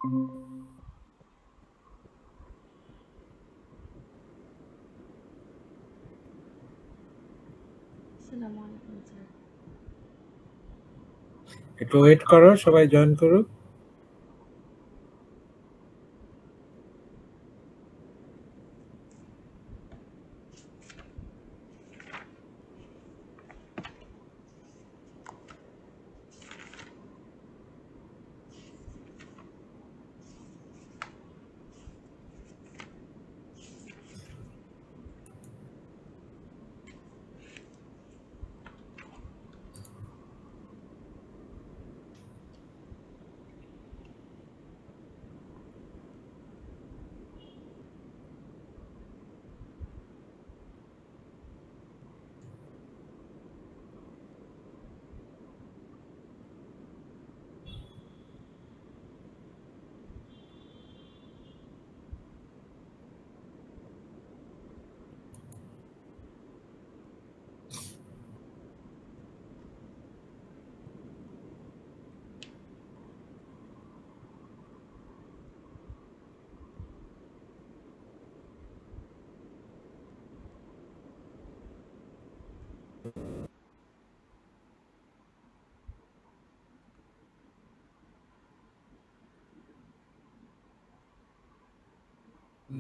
আসসালামু আলাইকুম স্যার। একটু ওয়েট করো, সবাই জয়েন করুক।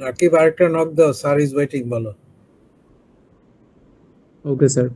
নাকিব আরেকটা নক দাও, স্যার ইজ ওয়েটিং বলো। Okay sir.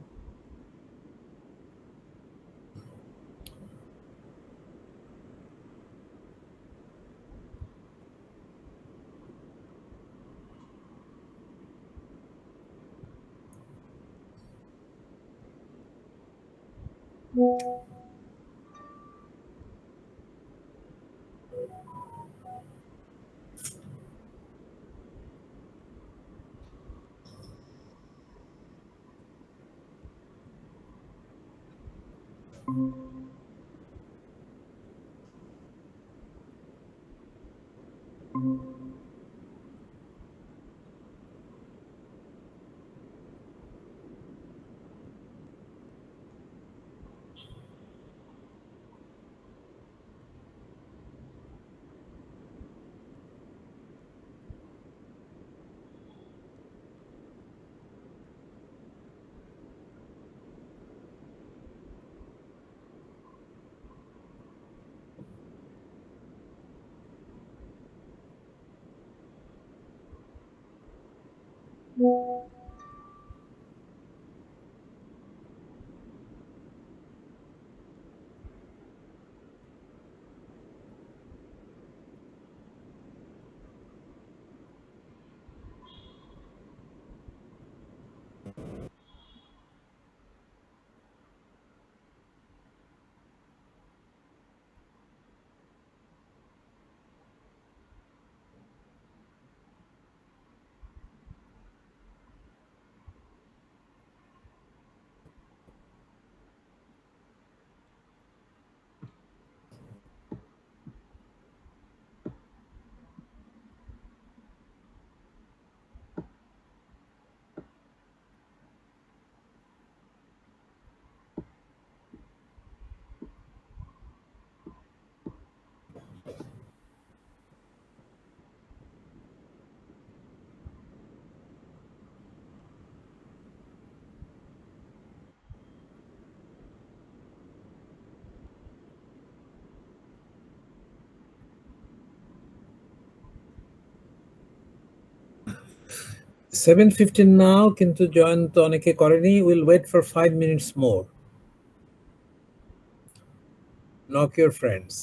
Seven fifteen now, কিন্তু জয়েন তো অনেকে করেনি। উইল ওয়েট ফর 5 মিনিটস মোর। Knock your friends.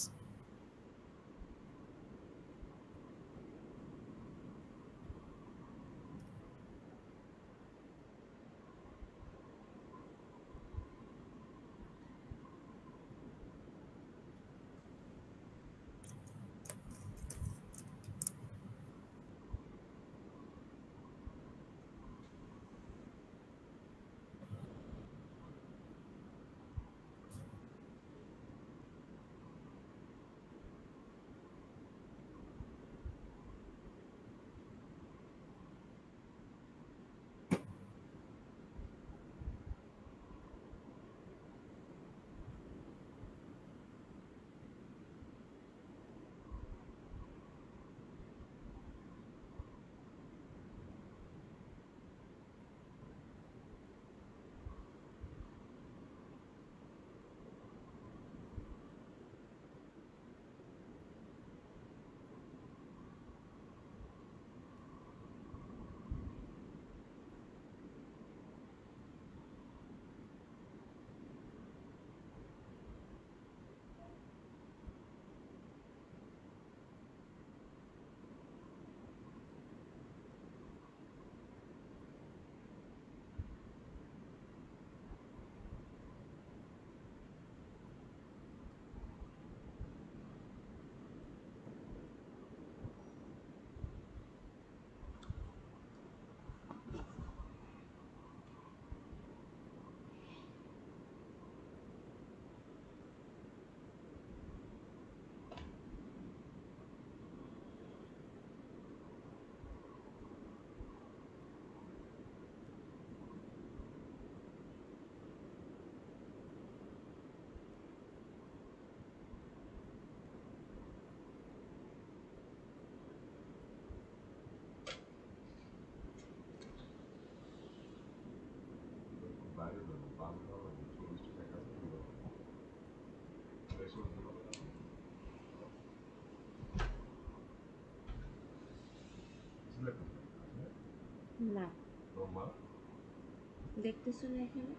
না দেখতেছো না এখানে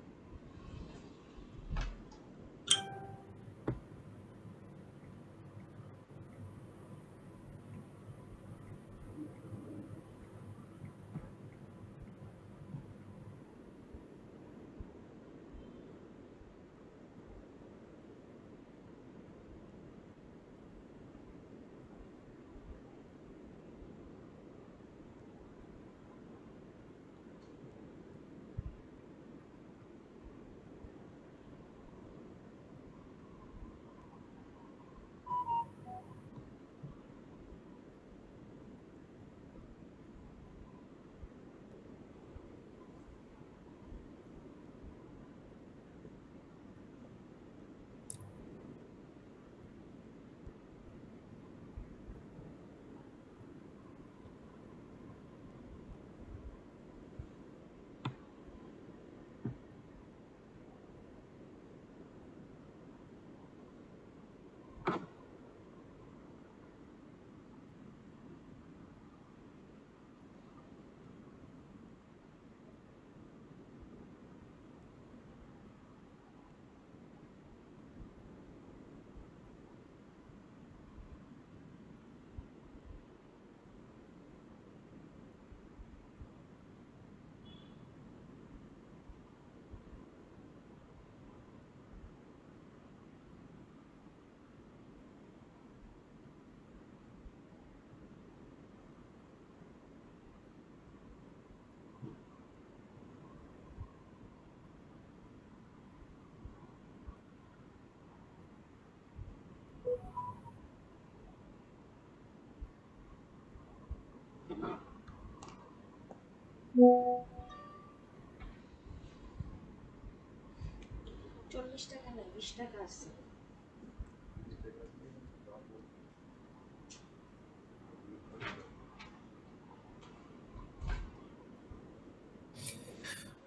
৳40 না ৳20 আছে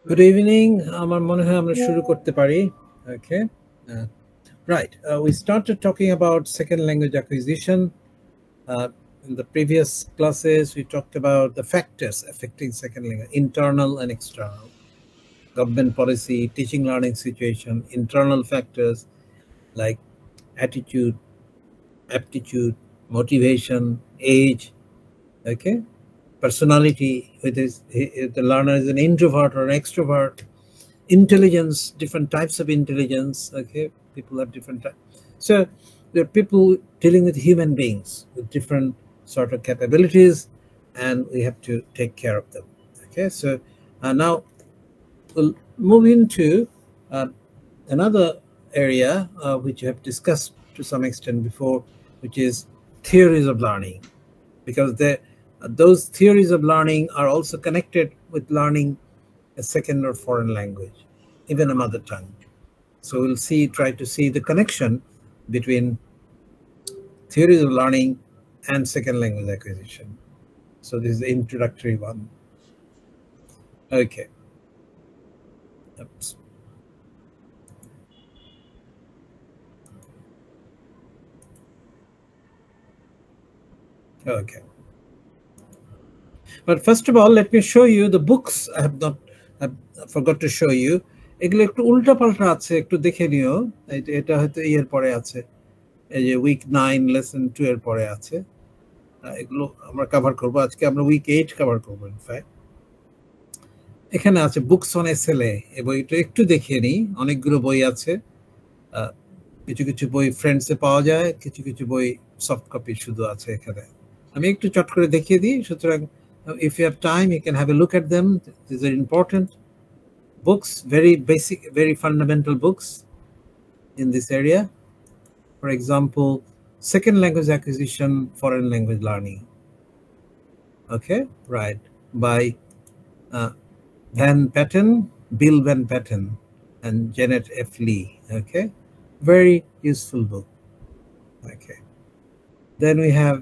Good evening. আমার মনে হয় আমরা শুরু করতে পারি. Okay. Right. We started talking about second language acquisition. In the previous classes, we talked about the factors affecting second language, internal and external, government policy, teaching learning situation, internal factors like attitude, aptitude, motivation, age, okay, personality, whether the learner is an introvert or an extrovert, intelligence, different types of intelligence, okay, people have different types. So there are people dealing with human beings with different sort of capabilities, and we have to take care of them, okay. So now we'll move into another area which we have discussed to some extent before, which is theories of learning, because those theories of learning are also connected with learning a second or foreign language, even a mother tongue. So we'll try to see the connection between theories of learning and second language acquisition. So this is the introductory one. Okay. Oops. Okay. But first of all, let me show you the books. I forgot to show you. এগুলো একটু উল্টা পাল্টা আছে, একটু দেখে নিও। এটা হয়তো এর পরে আছে, এই যে উইক 9 লেসন 2 এর পরে আছে। এগুলো আমরা কভার করব আজকে। আমরা উইক 8 কভার করব ইনফ্যাক্ট। এখানে আছে বুকস অন এসএলএ, এই বইটা একটু দেখিয়ে নিই। অনেকগুলো বই আছে, কিছু কিছু বই ফ্রেন্ডসে পাওয়া যায়, কিছু কিছু বই সফট কপি শুধু আছে এখানে। আমি একটু চট করে দেখিয়ে দিই। সুতরাং if you have time, you can have a look at them. These are important books, very basic, very fundamental books in this area. For example, second language acquisition, foreign language learning. Okay, right, by Van Patten, Bill Van Patten, and Janet F. Lee. Okay, very useful book. Okay, then we have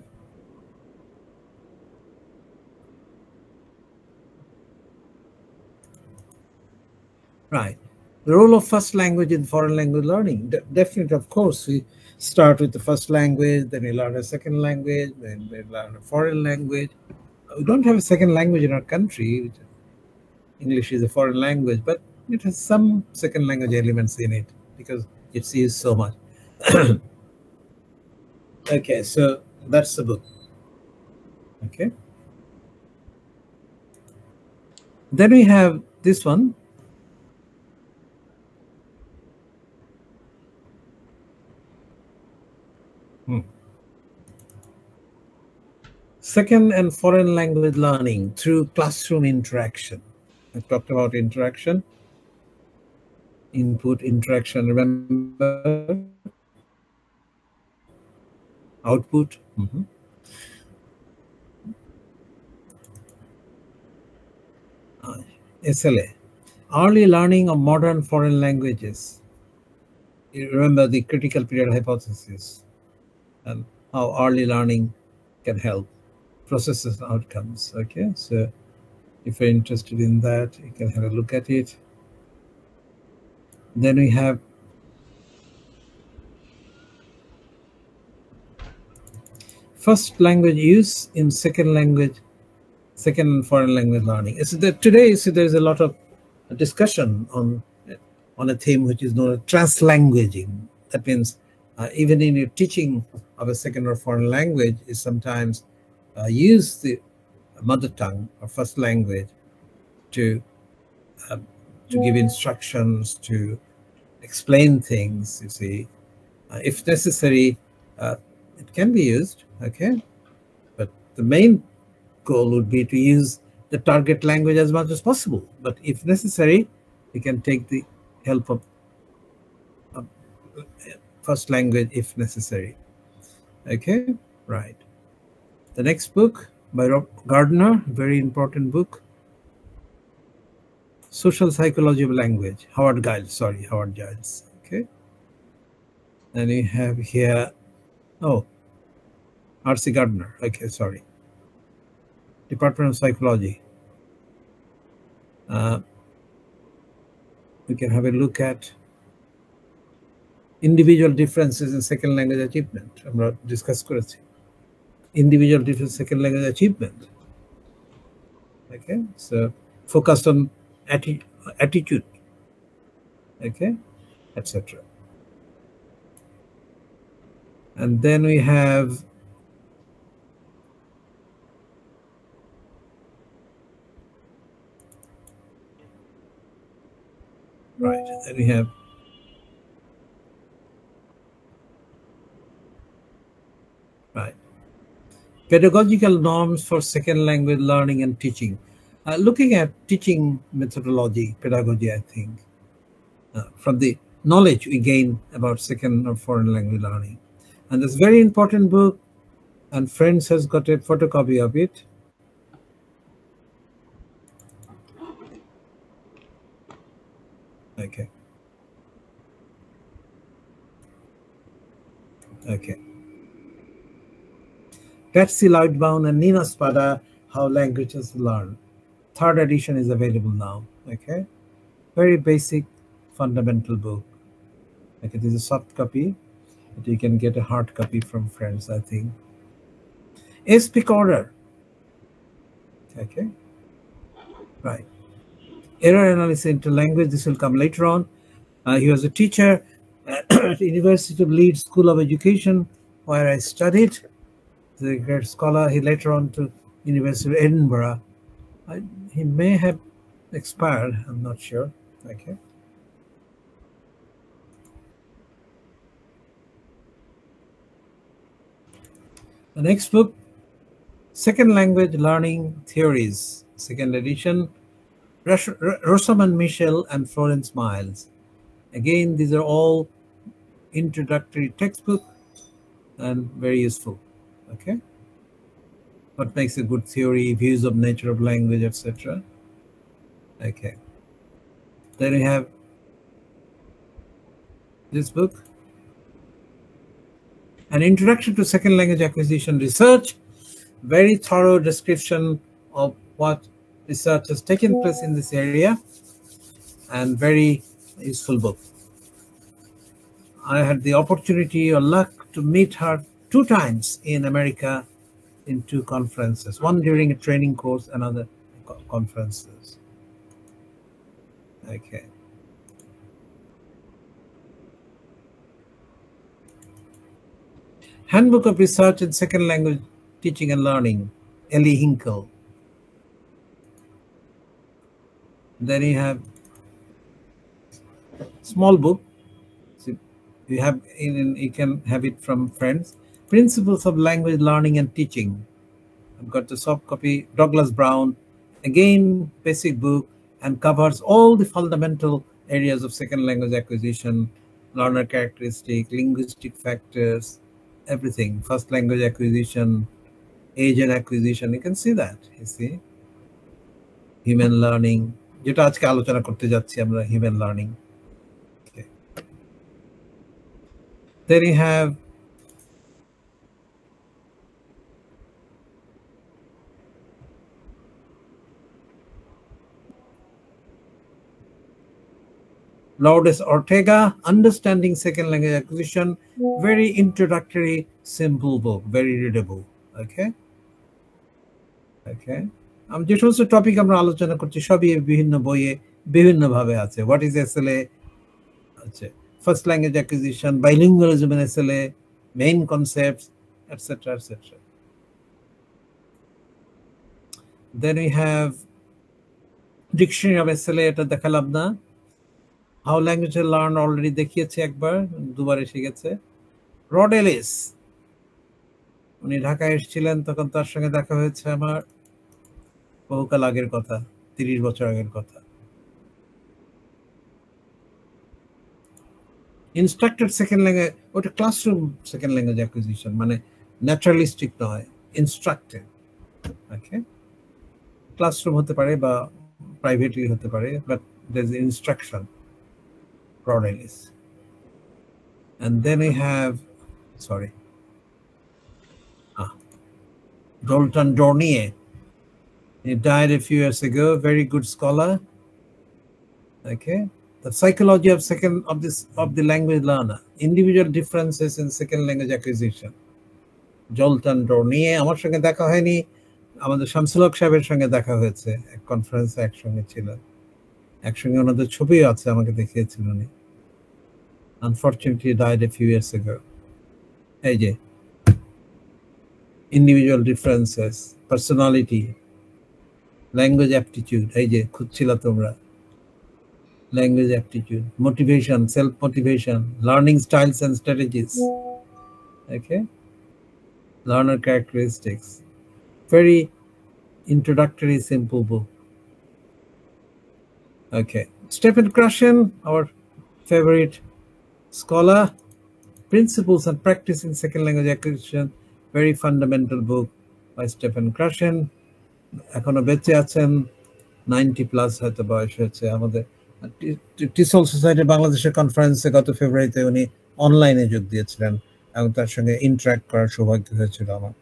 right. The role of first language in foreign language learning. Definitely, of course, we start with the first language, then we learn a second language, then we learn a foreign language. We don't have a second language in our country. English is a foreign language, but it has some second language elements in it because it's used so much. Okay, so that's the book. Okay. Then we have this one. Second and foreign language learning through classroom interaction. I talked about interaction, input, interaction, remember, output. SLA, early learning of modern foreign languages. You remember the critical period hypothesis and how early learning can help processes and outcomes. Okay, so if you're interested in that, you can have a look at it. Then we have first language use in second and foreign language learning. So today, there's a lot of discussion on a theme which is known as translanguaging. That means even in your teaching of a second or foreign language, is sometimes use the mother tongue or first language to give instructions, to explain things. You see, if necessary, it can be used. Okay, but the main goal would be to use the target language as much as possible. But if necessary, we can take the help of first language if necessary. Okay, right. The next book by Rob Gardner, very important book. Social Psychology of Language, Howard Giles. Okay. And we have here, R.C. Gardner. Okay, sorry. Department of Psychology. We can have a look at individual differences in second language achievement. আমরা discuss করেছি individual difference second language achievement. Okay, so focused on attitude, okay, etc. And then we have right, and we have pedagogical norms for second language learning and teaching. Looking at teaching methodology, pedagogy, I think, from the knowledge we gain about second or foreign language learning. And this very important book, and Friends has got a photocopy of it. Okay. Okay. Patsy Loudbound and Nina Spada, How Languages Learn. Third edition is available now. Okay, very basic, fundamental book. Okay, this is a soft copy, but you can get a hard copy from Friends, I think. S.P. Corder. Okay, right. Error analysis into language. This will come later on. He was a teacher at the University of Leeds School of Education, where I studied. The great scholar. He later on to University of Edinburgh. He may have expired, I'm not sure. Okay. The next book, Second Language Learning Theories, second edition, Rosamond Michel and Florence Miles. Again, these are all introductory textbook and very useful. Okay, what makes a good theory, views of nature of language, etc. Okay, then we have this book, An Introduction to Second Language Acquisition Research, very thorough description of what research has taken place in this area, and very useful book. I had the opportunity or luck to meet her 2 times in America in 2 conferences, one during a training course, another conferences. Okay. Handbook of Research in Second Language Teaching and Learning, Ellie Hinkle. Then you have small book. So you have you can have it from friends. Principles of Language Learning and Teaching. I've got the soft copy. Douglas Brown, again basic book, and covers all the fundamental areas of second language acquisition, learner characteristic, linguistic factors, everything. First language acquisition, age and acquisition. You can see that. You see, human learning. যেটা আজকে আলোচনা করতে যাচ্ছি আমরা, human learning. Okay. Then you have Lourdes Ortega, Understanding Second Language Acquisition, very introductory, simple book, very readable. Okay. Okay. যে সমস্ত topic আমরা আলোচনা করছি সবই বিভিন্ন বইয়ে বিভিন্ন ভাবে আছে। হোয়াট ইজ এসএলএ, আচ্ছা, first language acquisition, bilingualism in SLA, main concepts, etcetera etcetera. Then we have dictionary of SLA, এটা দেখালাম না। হাউ ল্যাঙ্গুয়েজ লার্ন অলরেডি দেখিয়েছে একবার, দুবার এসে গেছে। রড এলিস, উনি ঢাকায় এসেছিলেন, তখন তার সঙ্গে দেখা হয়েছে আমার, বহুকাল আগের কথা, 30 বছর আগের কথা। ইনস্ট্রাক্টেড সেকেন্ড ল্যাঙ্গুয়েজ, ওটা ক্লাসরুম সেকেন্ড ল্যাঙ্গুয়েজ অ্যাকুইজিশন, মানে ন্যাচারালিস্টিক নয়, ইনস্ট্রাক্টেড। ওকে, ক্লাসরুম হতে পারে বা প্রাইভেটলি হতে পারে, but there is instruction. Rod Ellis. And then we have, sorry, Zoltan Dornier. He died a few years ago, very good scholar. Okay, the psychology of the language learner, individual differences in second language acquisition. Zoltan Dornier, আমার সঙ্গে দেখা হয়নি, আমাদের শামসুল হক সাহেবের সঙ্গে দেখা হয়েছে, এক কনফারেন্সে একসঙ্গে ছিলেন, একসঙ্গে ওনাদের ছবিও আছে, আমাকে দেখিয়েছিল উনি। Unfortunately died a few years ago. এই যে individual differences, personality, language aptitude, এই যে খুঁজছিল তোমরা, language aptitude, motivation, self motivation, learning styles and strategies. Okay, learner characteristics, very introductory, simple book. Okay, Stephen Krashen, our favorite scholar, Principles and Practice in Second Language Acquisition, very fundamental book by Stephen Krashen. এখনো বেঁচে আছেন, 90+ হয়তো বয়স হয়েছে। আমাদের টিসল society বাংলাদেশের কনফারেন্সে গত ফেব্রুয়ারিতে উনি অনলাইনে যোগ দিয়েছিলেন এবং তার সঙ্গে ইন্টারাক্ট করার সৌভাগ্য হয়েছিল আমার।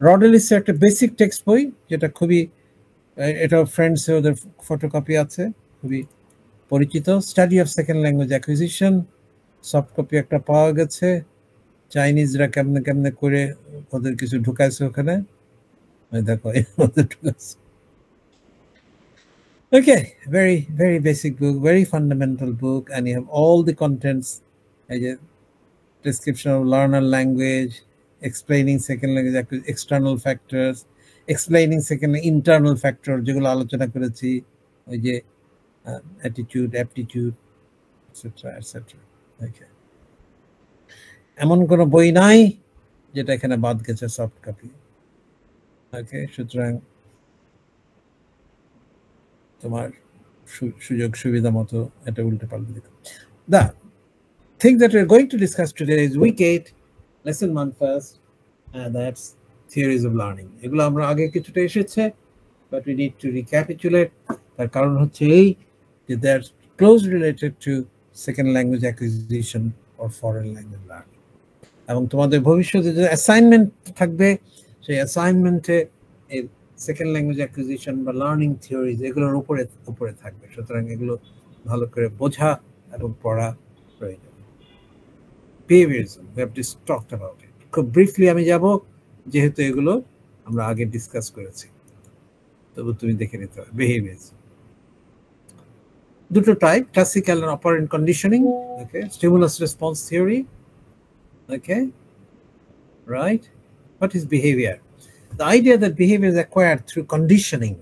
রড এলিসের একটা বেসিক টেক্সট বই, যেটা খুবই, এটা ফ্রেন্ডসে ওদের ফটোকপি আছে, খুবই পরিচিত। Study of second language acquisition, soft copy একটা পাওয়া গেছে। চাইনিজরা কেমনে কেমনে করে ওদের কিছু ঢুকাইছে ওখানে, দেখো ঢুকাইছে। Okay, very, very basic book, very fundamental book, and you have all the contents, description of learner language, explaining second language external factors, explaining second internal factor, যেগুলো আলোচনা করেছি, ওই যে attitude, aptitude, etc. etc. Okay. এমন কোনো বই নাই যেটা এখানে বাদ গেছে সফট কপি। ওকে, সুতরাং তোমার সুযোগ সুবিধা মতো এটা উল্টে পাল্টে দিতে। The thing that we're going to discuss today is week 8, lesson 1 first, and that's theories of learning. এগুলো আমরা আগে কিছুটা এসেছে, but we need to recapitulate. তার কারণ হচ্ছে এই যে they are close related to second language acquisition or foreign language learning. এবং তোমাদের ভবিষ্যতে যে অ্যাসাইনমেন্ট থাকবে, সেই অ্যাসাইনমেন্টে এই সেকেন্ড ল্যাঙ্গুয়েজ অ্যাকুইজিশন বা লার্নিং থিওরিজ এগুলোর উপরে থাকবে। সুতরাং এগুলো ভালো করে বোঝা এবং পড়া প্রয়োজন। Behaviorism, we have just talked about it. খুব ব্রিফলি আমি যাব, যেহেতু এগুলো আমরা আগে ডিসকাস করেছি, তবু তুমি দেখে নিতে হবে। Behaviorism দুটো type, classical and operant conditioning. Okay, stimulus response theory. Okay, right. What is behavior? The idea that behavior is acquired through conditioning,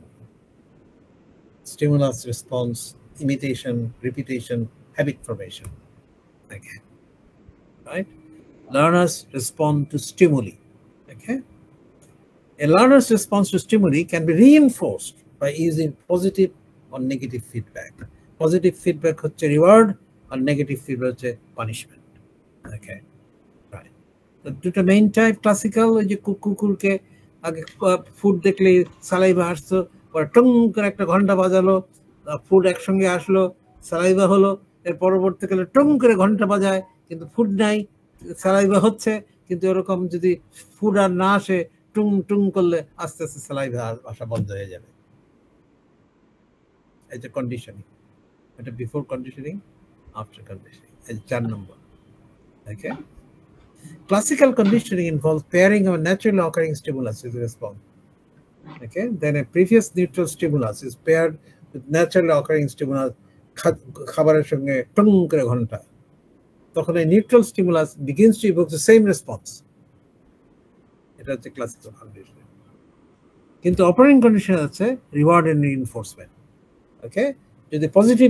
stimulus response, imitation, repetition, habit formation. Okay, right. Learners respond to stimuli. Okay, a learner's response to stimuli can be reinforced by using positive or negative feedback. Positive feedback হচ্ছে reward আর negative feedback হচ্ছে punishment. Okay, right. The দুটো main type classical, ওই যে কুকুরকে আগে food দেখলে সালাইভা আসতো, পরে টং করে একটা ঘন্টা বাজালো, ফুড একসঙ্গে আসলো, সালাইভা হলো, এর পরবর্তীকালে টং করে ঘন্টা বাজায় কিন্তু ফুড নাই, সালাইভা হচ্ছে, কিন্তু এরকম যদি ফুড আর না আসে টুং টুং করলে আস্তে আস্তে সালাইভা আসা বন্ধ হয়ে যাবে। এই যে কন্ডিশনিং, এটা বিফোর কন্ডিশনিং, আফটার কন্ডিশনিং, এই 4 নম্বর। ওকে, classical conditioning involves pairing of a naturally occurring stimulus with a response. Okay, then a previous neutral stimulus is paired with naturally occurring stimulus. খাবারের সঙ্গে টং করে ঘন্টা, তখন এই neutral stimulus begins to evoke the same response. এটা হচ্ছে classical conditioning. কিন্তু অপারেন্ট কন্ডিশন আছে রিওয়ার্ড এন্ড রিইনফোর্সমেন্ট। ওকে, যদি পজিটিভ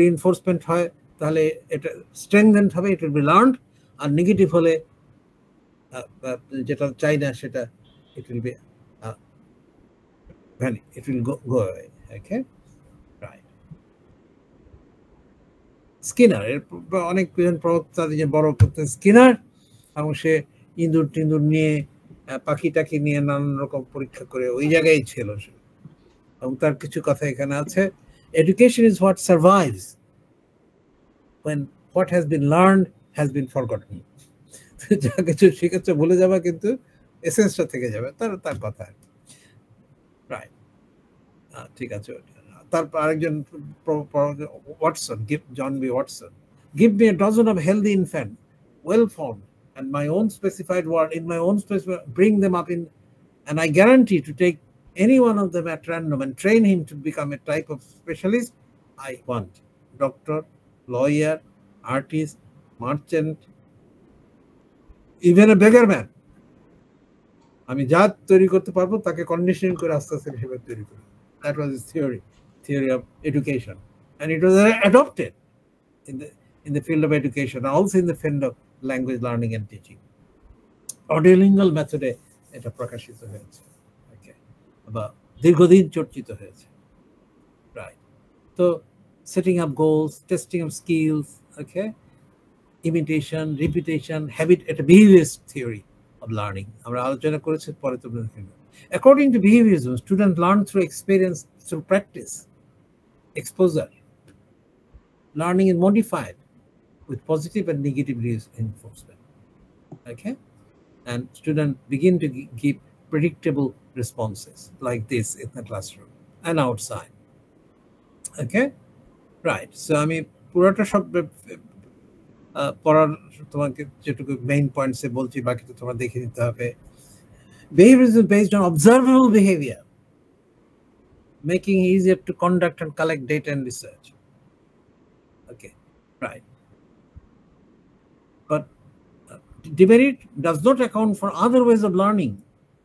রিইনফোর্সমেন্ট হয় তাহলে এটা স্ট্রেংথেনড হবে, ইট উইল বি লার্নড, আর নেগেটিভ হলে যেটা চাই না সেটা it will be it will go away. Okay, right. Skinner, এর অনেক প্রবক্তা যে বড় স্কিনার, এবং সে ইঁদুর টিন্দুর নিয়ে পাখি টাকি নিয়ে নানান রকম পরীক্ষা করে ওই জায়গায় ছিল সে, এবং তার কিছু কথা এখানে আছে। Education is what survives when what has been learned has been forgotten. যা কিছু শিখেছে ভুলে যাবে, কিন্তু এসেন্সটা থেকে যাবে, তার কথা। রাইট, ঠিক আছে। তারপর আরেকজন Watson, John B Watson, give me a dozen of healthy infant, well formed, and my own specified word in my own specified, bring them up in, and I guarantee to take any one of them at random and train him to become a type of specialist I want. Doctor, lawyer, artist, merchant, even a beggar man. আমি যা তৈরি করতে পারবো তাকে conditioning করে আস্তে আস্তে হিসেবে তৈরি করি। That was his theory of education, and it was adopted in the field of education, also in the field of language learning and teaching. Audiolingual মেথডে এটা প্রকাশিত হয়েছে, ওকে, বা দীর্ঘদিন চর্চিত হয়েছে। রাইট, তো setting up goals, testing of skills, okay, imitation, repetition, habit, a behaviorist theory of learning. আমরা আলোচনা করেছি, পরে তোমরা দেখে নাও। According to behaviorism, students learn through experience, through practice, exposure. Learning is modified with positive and negative reinforcement. Okay, and students begin to give predictable responses like this in the classroom and outside. Okay, right. So আমি পুরোটা সব পড়ার তোমাকে যেটুকু main পয়েন্টসে বলছি, বাকি তো তোমার দেখে নিতে হবে। Behaviorism is based on observable behavior, making it easier to conduct and collect data and research. Okay, right. But demerit does not account for other ways of learning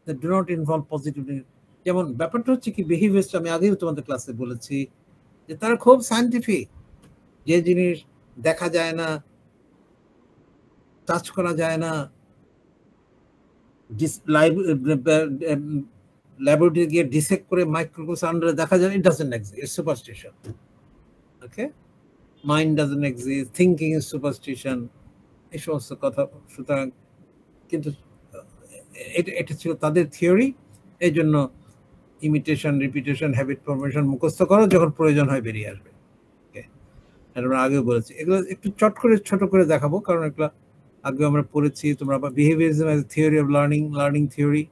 that do not involve positivity. যেমন ব্যাপারটা হচ্ছে কি, বিহেভিয়ারটা আমি আগেও তোমাদের ক্লাসে বলেছি যে তারা খুব সায়েন্টিফিক, যে জিনিস দেখা যায় না, টাচ করা যায় না, ল্যাবরেটরি গিয়ে ডিসেক্ট করে মাইক্রোস্কোপ আন্ডারে দেখা যায়, it doesn't exist, it's superstition. Okay, mind doesn't exist, thinking is superstition, এই সমস্ত কথা। সুতরাং কিন্তু এটা ছিল তাদের থিওরি। এই জন্য ইমিটেশন, রিপিটেশন, হ্যাবিট ফরমেশন মুখস্থ করো, যখন প্রয়োজন হয় বেরিয়ে আসবে। ওকে, আমরা আগেও বলেছি, এগুলো একটু চট করে ছোট করে দেখাবো, কারণ এগুলো আগে আমরা পড়েছি। তোমরা আবার behaviourism as a theory of learning theory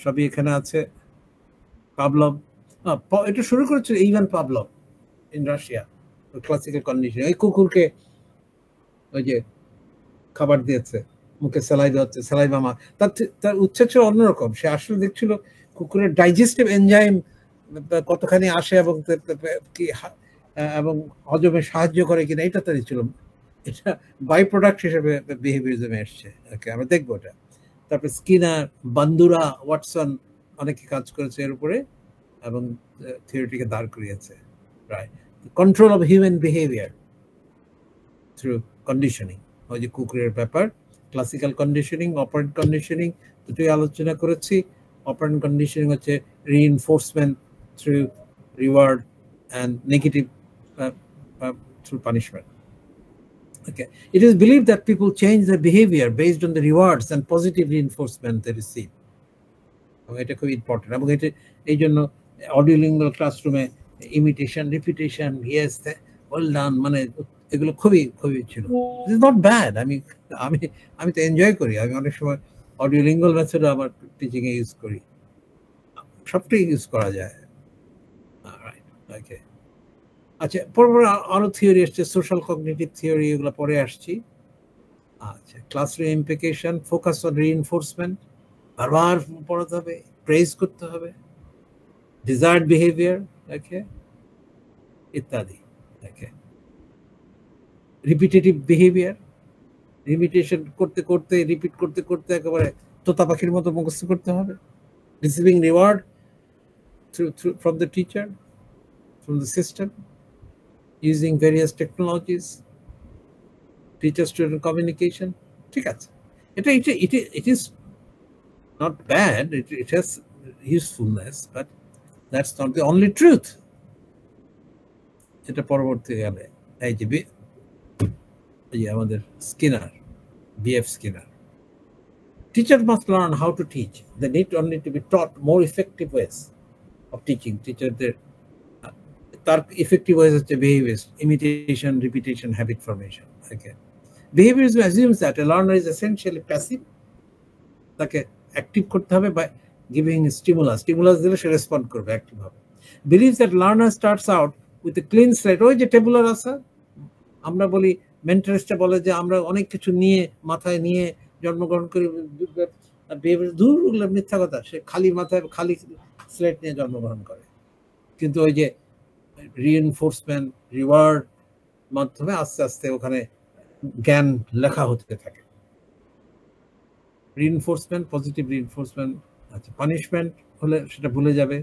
সবই এখানে আছে। পাভলভ, এটা শুরু করেছিল Ivan Pavlov, in Russia, classical conditioning. ওই কুকুরকে ওই যে খাবার দিয়েছে, মুখে স্যালাইভা হচ্ছে, স্যালাইভা মা, তার উচ্ছেদ ছিল অন্যরকম। সে আসলে দেখছিল কুকুরের ডাইজেস্টিভ এনজাইম কতখানি আসে এবং কি এবং হজমে সাহায্য করে কিনা, এটা তারই ছিল। এটা বাই প্রোডাক্ট হিসেবে বিহেভিয়ারিজমে এসছে। ওকে, আমরা দেখবো এটা। তারপরে স্কিনার, বান্দুরা, ওয়াটসন অনেকে কাজ করেছে এর উপরে এবং থিওরিটিকে দাঁড় করিয়েছে। Right, control of human behaviour through conditioning, ওই যে কুকুরের ব্যাপার, ক্লাসিক্যাল কন্ডিশনিং, অপারেন্ট কন্ডিশনিং দুটোই আলোচনা করেছি। অপারেন্ট কন্ডিশনিং হচ্ছে reinforcement through reward and negative through punishment. Okay, it is believed that people change their behavior based on the rewards and positive reinforcement they receive. এটা খুব important. এবং এটা এই জন্য অডিওলিঙ্গুয়াল ক্লাসরুমে imitation, repetition, yes, well done, মানে এগুলো খুবই খুবই ছিল। It is not bad. আমি তো এনজয় করি। আমি অনেক সময় অডিওলিঙ্গুয়াল মেথডও আমার টিচিংয়ে ইউজ করি। সবটাই ইউজ করা যায়। ওকে, আচ্ছা, পরে আরো থিওরি আসছে, সোশ্যাল কগনিটিভ থিওরি, এগুলো পরে আসছি। আচ্ছা, classroom implication, focus on reinforcement, বারবার পড়াতে হবে, প্রেজ করতে হবে, ডিজায়ার্ড বিহেভিয়ার, ওকে, ইত্যাদি। ওকে, রিপিটেটিভ বিহেভিয়ার, রিপিটেশন করতে করতে, রিপিট করতে করতে একেবারে তোতা পাখির মতো মুখস্থ করতে হবে। Receiving reward from the teacher, from the system, using various technologies, teacher-student communication. ঠিক আছে, it is not bad. It has usefulness, but that's not the only truth. এটা পরবর্তী গেলে এই যে আমাদের Skinner, BF Skinner. Teachers must learn how to teach. They need only to be taught more effective ways of teaching. টিচারদের তার effective wedge হচ্ছে behaviour, imitation, repetition, habit formation. Okay, behaviourism assumes that a learner is essentially passive. তাকে active করতে হবে by giving stimulus দিলে সে respond করবে active হবে। Believes that learner starts out with a clean slate. ওই যে tabular আছে, আমরা বলি, মেন্টারিস্টটা বলে যে আমরা অনেক কিছু নিয়ে মাথায় নিয়ে জন্মগ্রহণ করি, দূর মিথ্যা কথা। সে খালি মাথায় খালি স্লেট নিয়ে জন্মগ্রহণ করে। কিন্তু ওই যে রিইনফোর্সমেন্ট, রিওয়ার্ড মাধ্যমে আস্তে আস্তে ওখানে জ্ঞান লেখা হতে থাকে। Reinforcement, positive reinforcement. আচ্ছা, পানিশমেন্ট হলে সেটা ভুলে যাবে।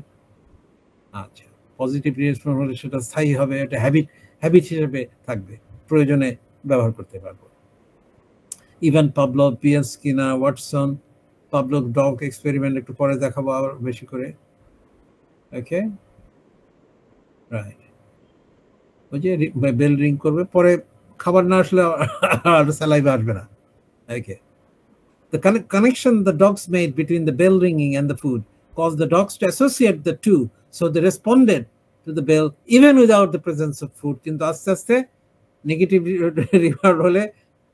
আচ্ছা, পজিটিভ রিইনফোর্সমেন্ট হলে সেটা স্থায়ী হবে, এটা হ্যাবিট হিসেবে থাকবে, প্রয়োজনে ব্যবহার করতে পারবো। Ivan Pavlov, BF Skinner, Watson, Pavlov dog experiment একটু পরে দেখাবো আবার বেশি করে। ওকে, রাইট, ওই যে বেল রিং করবে, পরে খাবার না আসলে আর স্যালাইভা আসবে না। ওকে, the connection the dogs made between the bell ringing and the food caused the dogs to associate the two, so they responded to the bell even without the presence of food. কিন্তু আস্তে আস্তে negative reward হলে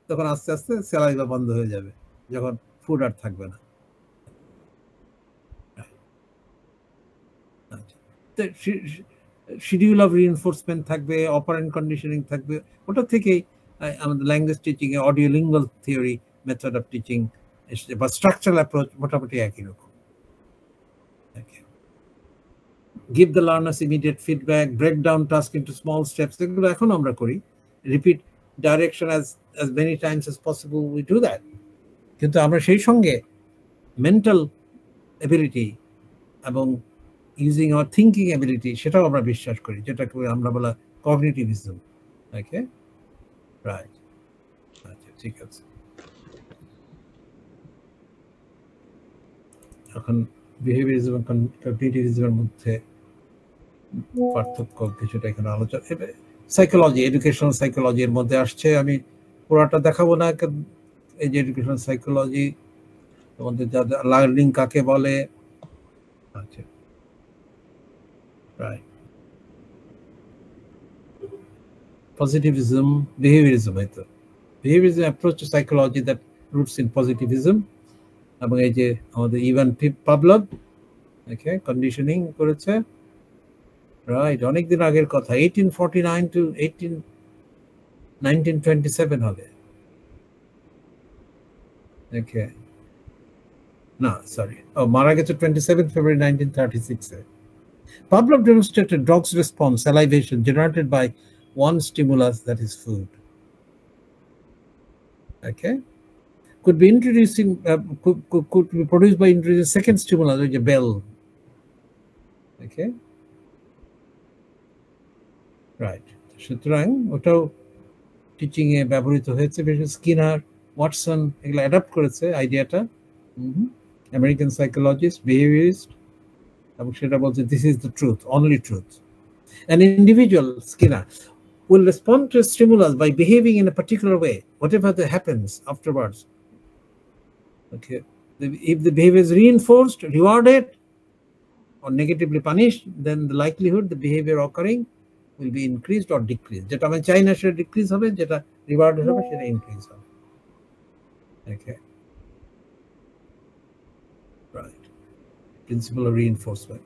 তখন আস্তে আস্তে saliva বন্ধ হয়ে যাবে, যখন ফুড আর থাকবে না। শিডিউল অফ রিইনফোর্সমেন্ট থাকবে, অপারেন্ট কন্ডিশনিং থাকবে। ওটা থেকেই আমাদের ল্যাঙ্গুয়েজ টিচিং এ audiolingual theory, method of teaching বা স্ট্রাকচারাল অ্যাপ্রোচ মোটামুটি একই রকম। Give the learners immediate feedback, break down task into small steps, এগুলো এখন আমরা করি। Repeat direction as many times as possible, we do that. কিন্তু আমরা সেই সঙ্গে মেন্টাল এবিলিটি এবং ইউজিং আওয়ার থিঙ্কিং এবিলিটি, সেটাও আমরা বিশ্বাস করি, যেটাকে আমরা বলা কগনিটিভিজম। ওকে, রাইট, আচ্ছা, ঠিক আছে। এখন বিহেভিয়ারিজম এবং কগনিটিভিজমের মধ্যে পার্থক্য কিছুটা এখানে আলোচনা, সাইকোলজি, এডুকেশনাল সাইকোলজি এর মধ্যে আসছে। আমি পুরাটা দেখাবো না, এই যে এডুকেশনাল সাইকোলজি মধ্যে লার্নিং কাকে বলে। আচ্ছা, রাইট, positivism, behaviorism, হয়তো behaviorism approach to psychology that roots in positivism, এবং এই যে আমাদের ইভান পাভলভ, ওকে, কন্ডিশনিং করেছে, রাইট, অনেকদিন আগের কথা, 1849 to 1927 হবে। ওকে, না সরি, মারা গেছে 27 February 1936 A. Pavlov demonstrated dog's response, salivation, generated by one stimulus, that is food. Okay, could be introducing, could be produced by introducing second stimulus, which is a bell. Okay, right. সুতরাং ওটাও teaching এ ব্যবহৃত হয়েছে, বিশেষ Skinner, Watson এগুলো adapt করেছে আইডিয়াটা, American psychologist, বিহেভিয়ারিস্ট, এবং সেটা বলছে this is the truth, only truth. An individual, Skinner, will respond to a stimulus by behaving in a particular way, whatever that happens afterwards. Okay, if the behavior is reinforced, rewarded, or negatively punished, then the likelihood the behavior occurring will be increased or decreased. যেটা আমি চাই না সেটা decrease হবে, যেটা rewarded হবে সেটা increase হবে। Okay, right. Principle of reinforcement.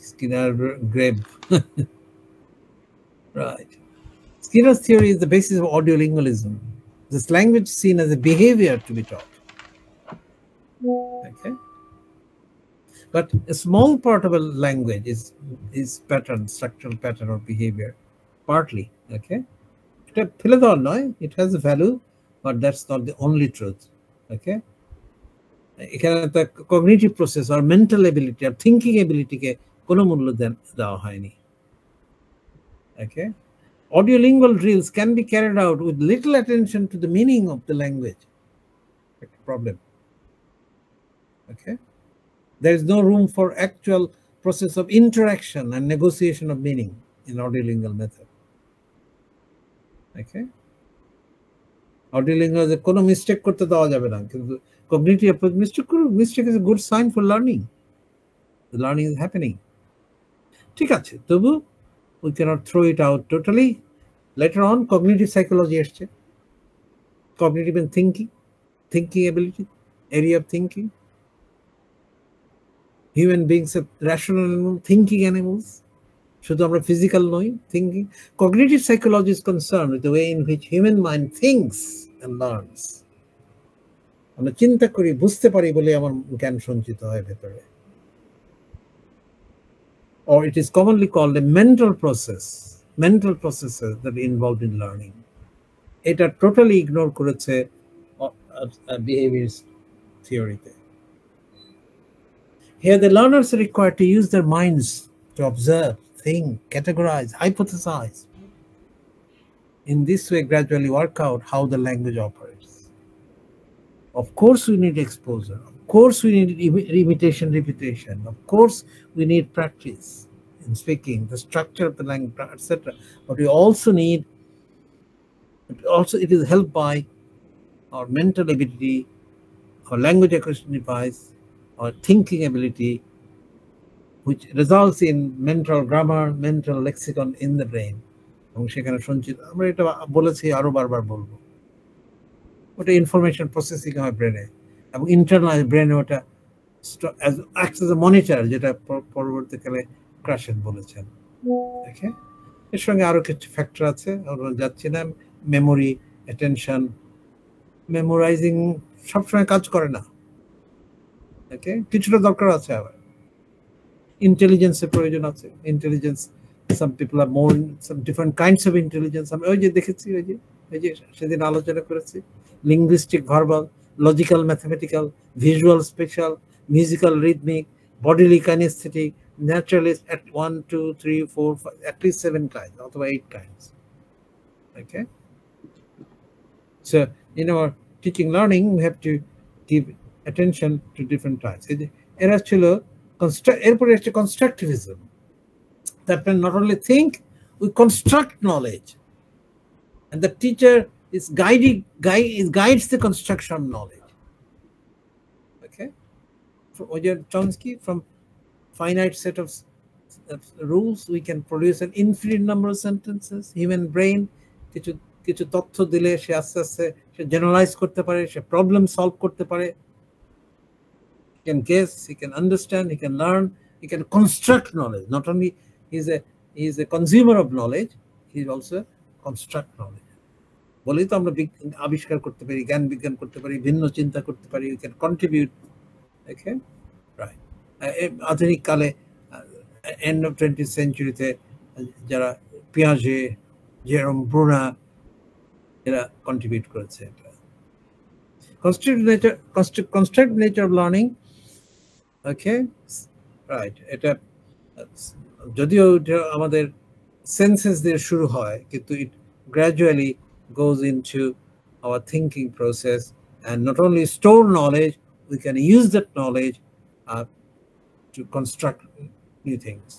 Skinner Greb. Right. Skinner's theory is the basis of audiolingualism. This language is seen as a behavior to be taught. Okay. But a small part of a language is pattern, structural pattern or behavior, partly. Okay. It has a value, but that's not the only truth. Okay. এখানে তো cognitive process আর mental ability আর thinking এবিলিটিকে কোনো মূল্য দেওয়া হয়নি। ওকে, audiolingual drills can be carried out with little attention to the meaning of the language. Problem. Okay, there is no room for actual process of interaction and negotiation of meaning in audiolingual method. Okay, audiolingual যে কোনো mistake করতে দেওয়া যাবে না, কিন্তু cognitive approach, mistake is a good sign for learning. The learning is happening. ঠিক আছে, তবু we cannot throw it out totally. Later on, cognitive psychology আসছে, cognitive and thinking ability, area of thinking. Human beings are rational animals, thinking animals. শুধু আমরা physical নই, thinking. Cognitive psychology is concerned with the way in which human mind thinks and learns. আমরা চিন্তা করি, বুঝতে পারি বলে আমার জ্ঞান সঞ্চিত হয় ভেতরে। Or it is commonly called a mental processes that are involved in learning. It are totally ignored করেছে behavior theory. Here the learners are required to use their minds to observe, think, categorize, hypothesize. In this way, gradually work out how the language operates. Of course, we need exposure. Of course, we need imitation, repetition. Of course, we need practice in speaking, the structure of the language, etc. But we also need, it is helped by our mental ability, our language acquisition device, our thinking ability, which results in mental grammar, mental lexicon in the brain. এবং সেখানে সঞ্চিত, আমরা এটা বলেছি, আরো বারবার বলবো, ওটা ইনফরমেশন প্রসেসিং হয় ব্রেনে, এবং ইন্টারনাল ব্রেনে ওটা acts as a monitor, যেটা পরবর্তীকালে ক্রাশেন বলেছেন। ওকে, এর সঙ্গে আরো কিছু ফ্যাক্টর আছে, আমরা যাচ্ছি না। মেমোরি, অ্যাটেনশন, মেমোরাইজিং সবসময় কাজ করে না। ওকে, কিছুটা দরকার আছে, আবার ইন্টেলিজেন্সের প্রয়োজন আছে। Intelligence, some people are more, some different kinds of intelligence. আমি ওই যে দেখেছি, ওই যে সেদিন আলোচনা করেছি, linguistic, verbal, logical, mathematical, visual, spatial, musical, rhythmic, bodily, kinesthetic, naturalist, at 1, 2, 3, 4, 5, at least 7 kinds, অথবা 8 kinds. Okay, so in our teaching learning we have to give attention to different types. এরা ছিল এরপরে একটা constructivism, that when not only think, we construct knowledge, and the teacher is guides the construction of knowledge. Okay, Chomsky, from finite set of rules we can produce an infinite number of sentences. Human brain কিছু তথ্য দিলে সে আস্তে আস্তে সে generalise করতে পারে, সে problem solve করতে পারে, he can guess, he can understand, he can learn, he can construct knowledge. Not only he is a consumer of knowledge, he also construct knowledge. বলেই তো আমরা আবিষ্কার করতে পারি, জ্ঞান বিজ্ঞান করতে পারি, ভিন্ন চিন্তা করতে পারি, we can contribute. Okay, right. আধুনিক কালে end of 20th century তে যারা পিয়াজে, জেরোম ব্রুনা, এরা কন্ট্রিবিউট করেছে এটা। construct nature of learning. Okay, right. এটা যদিও আমাদের সেন্সেস দিয়ে শুরু হয়, কিন্তু it gradually goes into our thinking process, and not only store knowledge, we can use that knowledge to construct new things.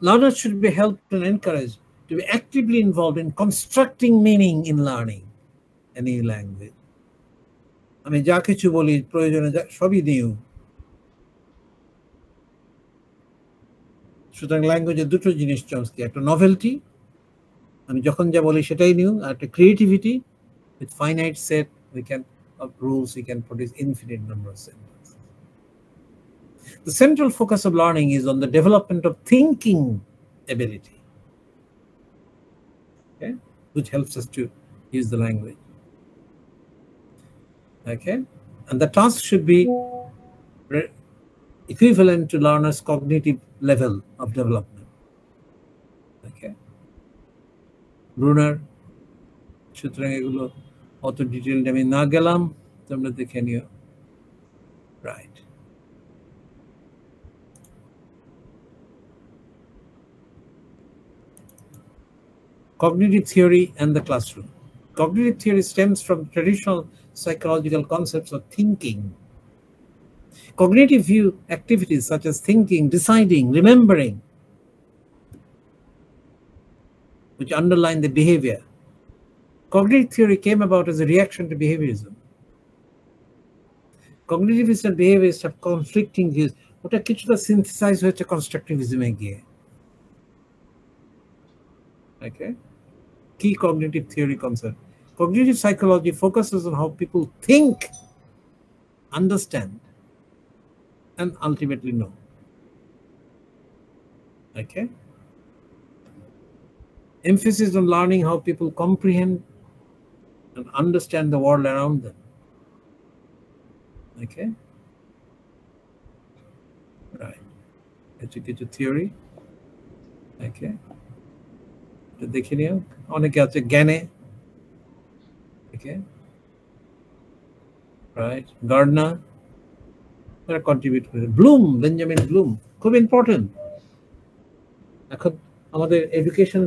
Learners should be helped and encouraged to be actively involved in constructing meaning in learning any language. আমি যা কিছু বলি প্রয়োজনে সবই new. সুতরাং ল্যাঙ্গুয়েজের দুটো জিনিস চমৎকার, একটা নভেলটি, আমি যখন যা বলি সেটাই নিউ, আর একটা creativity with finite set of rules we can produce infinite number of sentences. The central focus of learning is on the development of thinking ability, okay, which helps us to use the language. Okay, and the task should be equivalent to learners' cognitive level of development. Okay, Brunner, সুতরাং এগুলো অত detailed আমি না গেলাম, তোমরা দেখে নিও। Right, cognitive theory and the classroom. Cognitive theory stems from traditional psychological concepts of thinking. Cognitive view activities such as thinking, deciding, remembering, which underline the behavior. Cognitive theory came about as a reaction to behaviorism. Cognitivists and behaviorists have conflicting views. ওটা কিছুটা synthesize হয়েছে constructivism-এ গিয়ে। Okay, key cognitive theory concept. Cognitive psychology focuses on how people think, understand, and ultimately know. Okay, emphasis on learning how people comprehend and understand the world around them. Okay, right. It's a theory. Okay, দেখে নিও, অনেকে আছে জ্ঞানে। Okay, right. Gardner, তারা contribute করে। Bloom, Benjamin Bloom, খুব important. এখন আমাদের এডুকেশন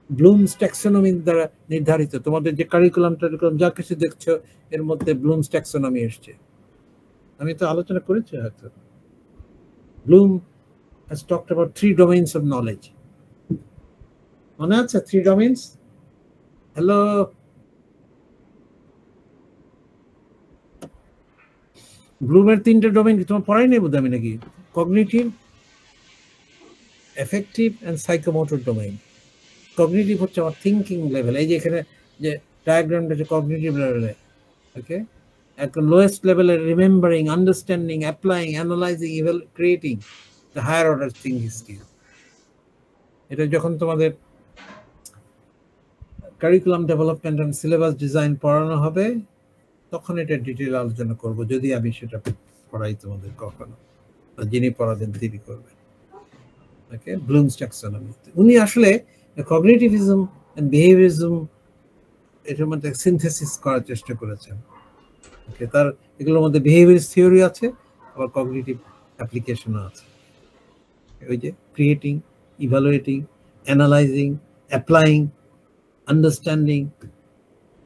ব্লুমস ট্যাক্সোনমি দ্বারা নির্ধারিত। তোমাদের যে কারিকুলাম যা কিছু দেখছো এর মধ্যে ব্লুমস ট্যাক্সোনমি এসছে। আমি তো আলোচনা করেছি হয়তো। Bloom has talked about 3 domains of knowledge. মনে আছে 3 domains? হ্যালো, ব্লুমের 3টে ডোমেইন কি তোমার পড়াই নেই বোধহয় আমি নাকি? Cognitive, effective and psychomotor domain. Cognitive হচ্ছে আমার থিঙ্কিং লেভেল, এই যে এখানে যে ডায়াগ্রামটা হচ্ছে কগনিটিভ লেভেলে। ওকে, একদম লোয়েস্ট লেভেলে remembering, understanding, applying, analysing, creating the higher order thinking skill. এটা যখন তোমাদের curriculum development and syllabus design পড়ানো হবে তখন এটা ডিটেইল আলোচনা করব, যদি আমি সেটা পড়াই তোমাদের কখনো, যিনি পড়াবেন তিনি করবেন। ওকে, ব্লুমস ট্যাক্সোনমি। উনি আসলে কগনিটিভিজম এন্ড বিহেভিয়ারিজম এটার মধ্যে সিনথেসিস করার চেষ্টা করেছেন। ওকে, তার এগুলোর মধ্যে বিহেভিয়ারিস্ট থিওরি আছে, আবার কগনিটিভ অ্যাপ্লিকেশনও আছে। ওই যে creating, evaluating, analysing, applying, understanding,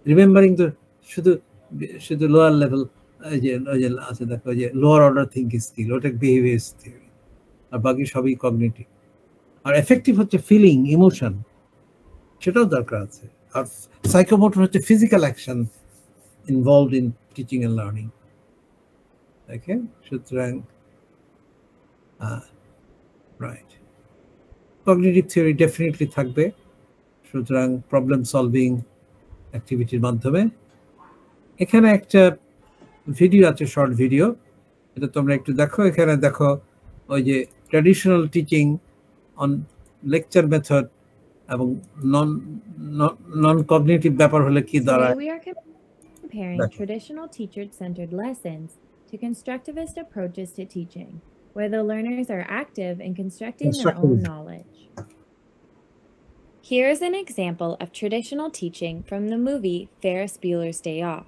remembering তো শুধু লোয়ার লেভেল যে আছে, দেখো যে লোয়ার অর্ডার থিঙ্কিং স্কিল, ওটা বিহেভিয়ারিস্ট থিওরি, আর বাকি সবই কগনিটিভ। আর এফেক্টিভ হচ্ছে ফিলিং, ইমোশন, সেটাও দরকার আছে। আর সাইকোমোটর হচ্ছে physical action involved in teaching and learning. Okay, সুতরাং রাইট, কগনিটিভ থিওরি ডেফিনেটলি থাকবে। সুতরাং প্রবলেম সলভিং অ্যাক্টিভিটির মাধ্যমে। এখানে একটা ভিডিও আছে, শর্ট ভিডিও, এটা তোমরা একটু দেখো। এখানে দেখো ওই যে traditional teaching on lecture method এবং নন নন কগনিটিভ ব্যাপার হলে কি Today দাঁড়ায় we are comparing দেখো। traditional teacher-centered lessons to constructivist approaches to teaching, where the learners are active in constructing their own Constructivism. knowledge. Here's an example of traditional teaching from the movie Ferris Bueller's Day Off.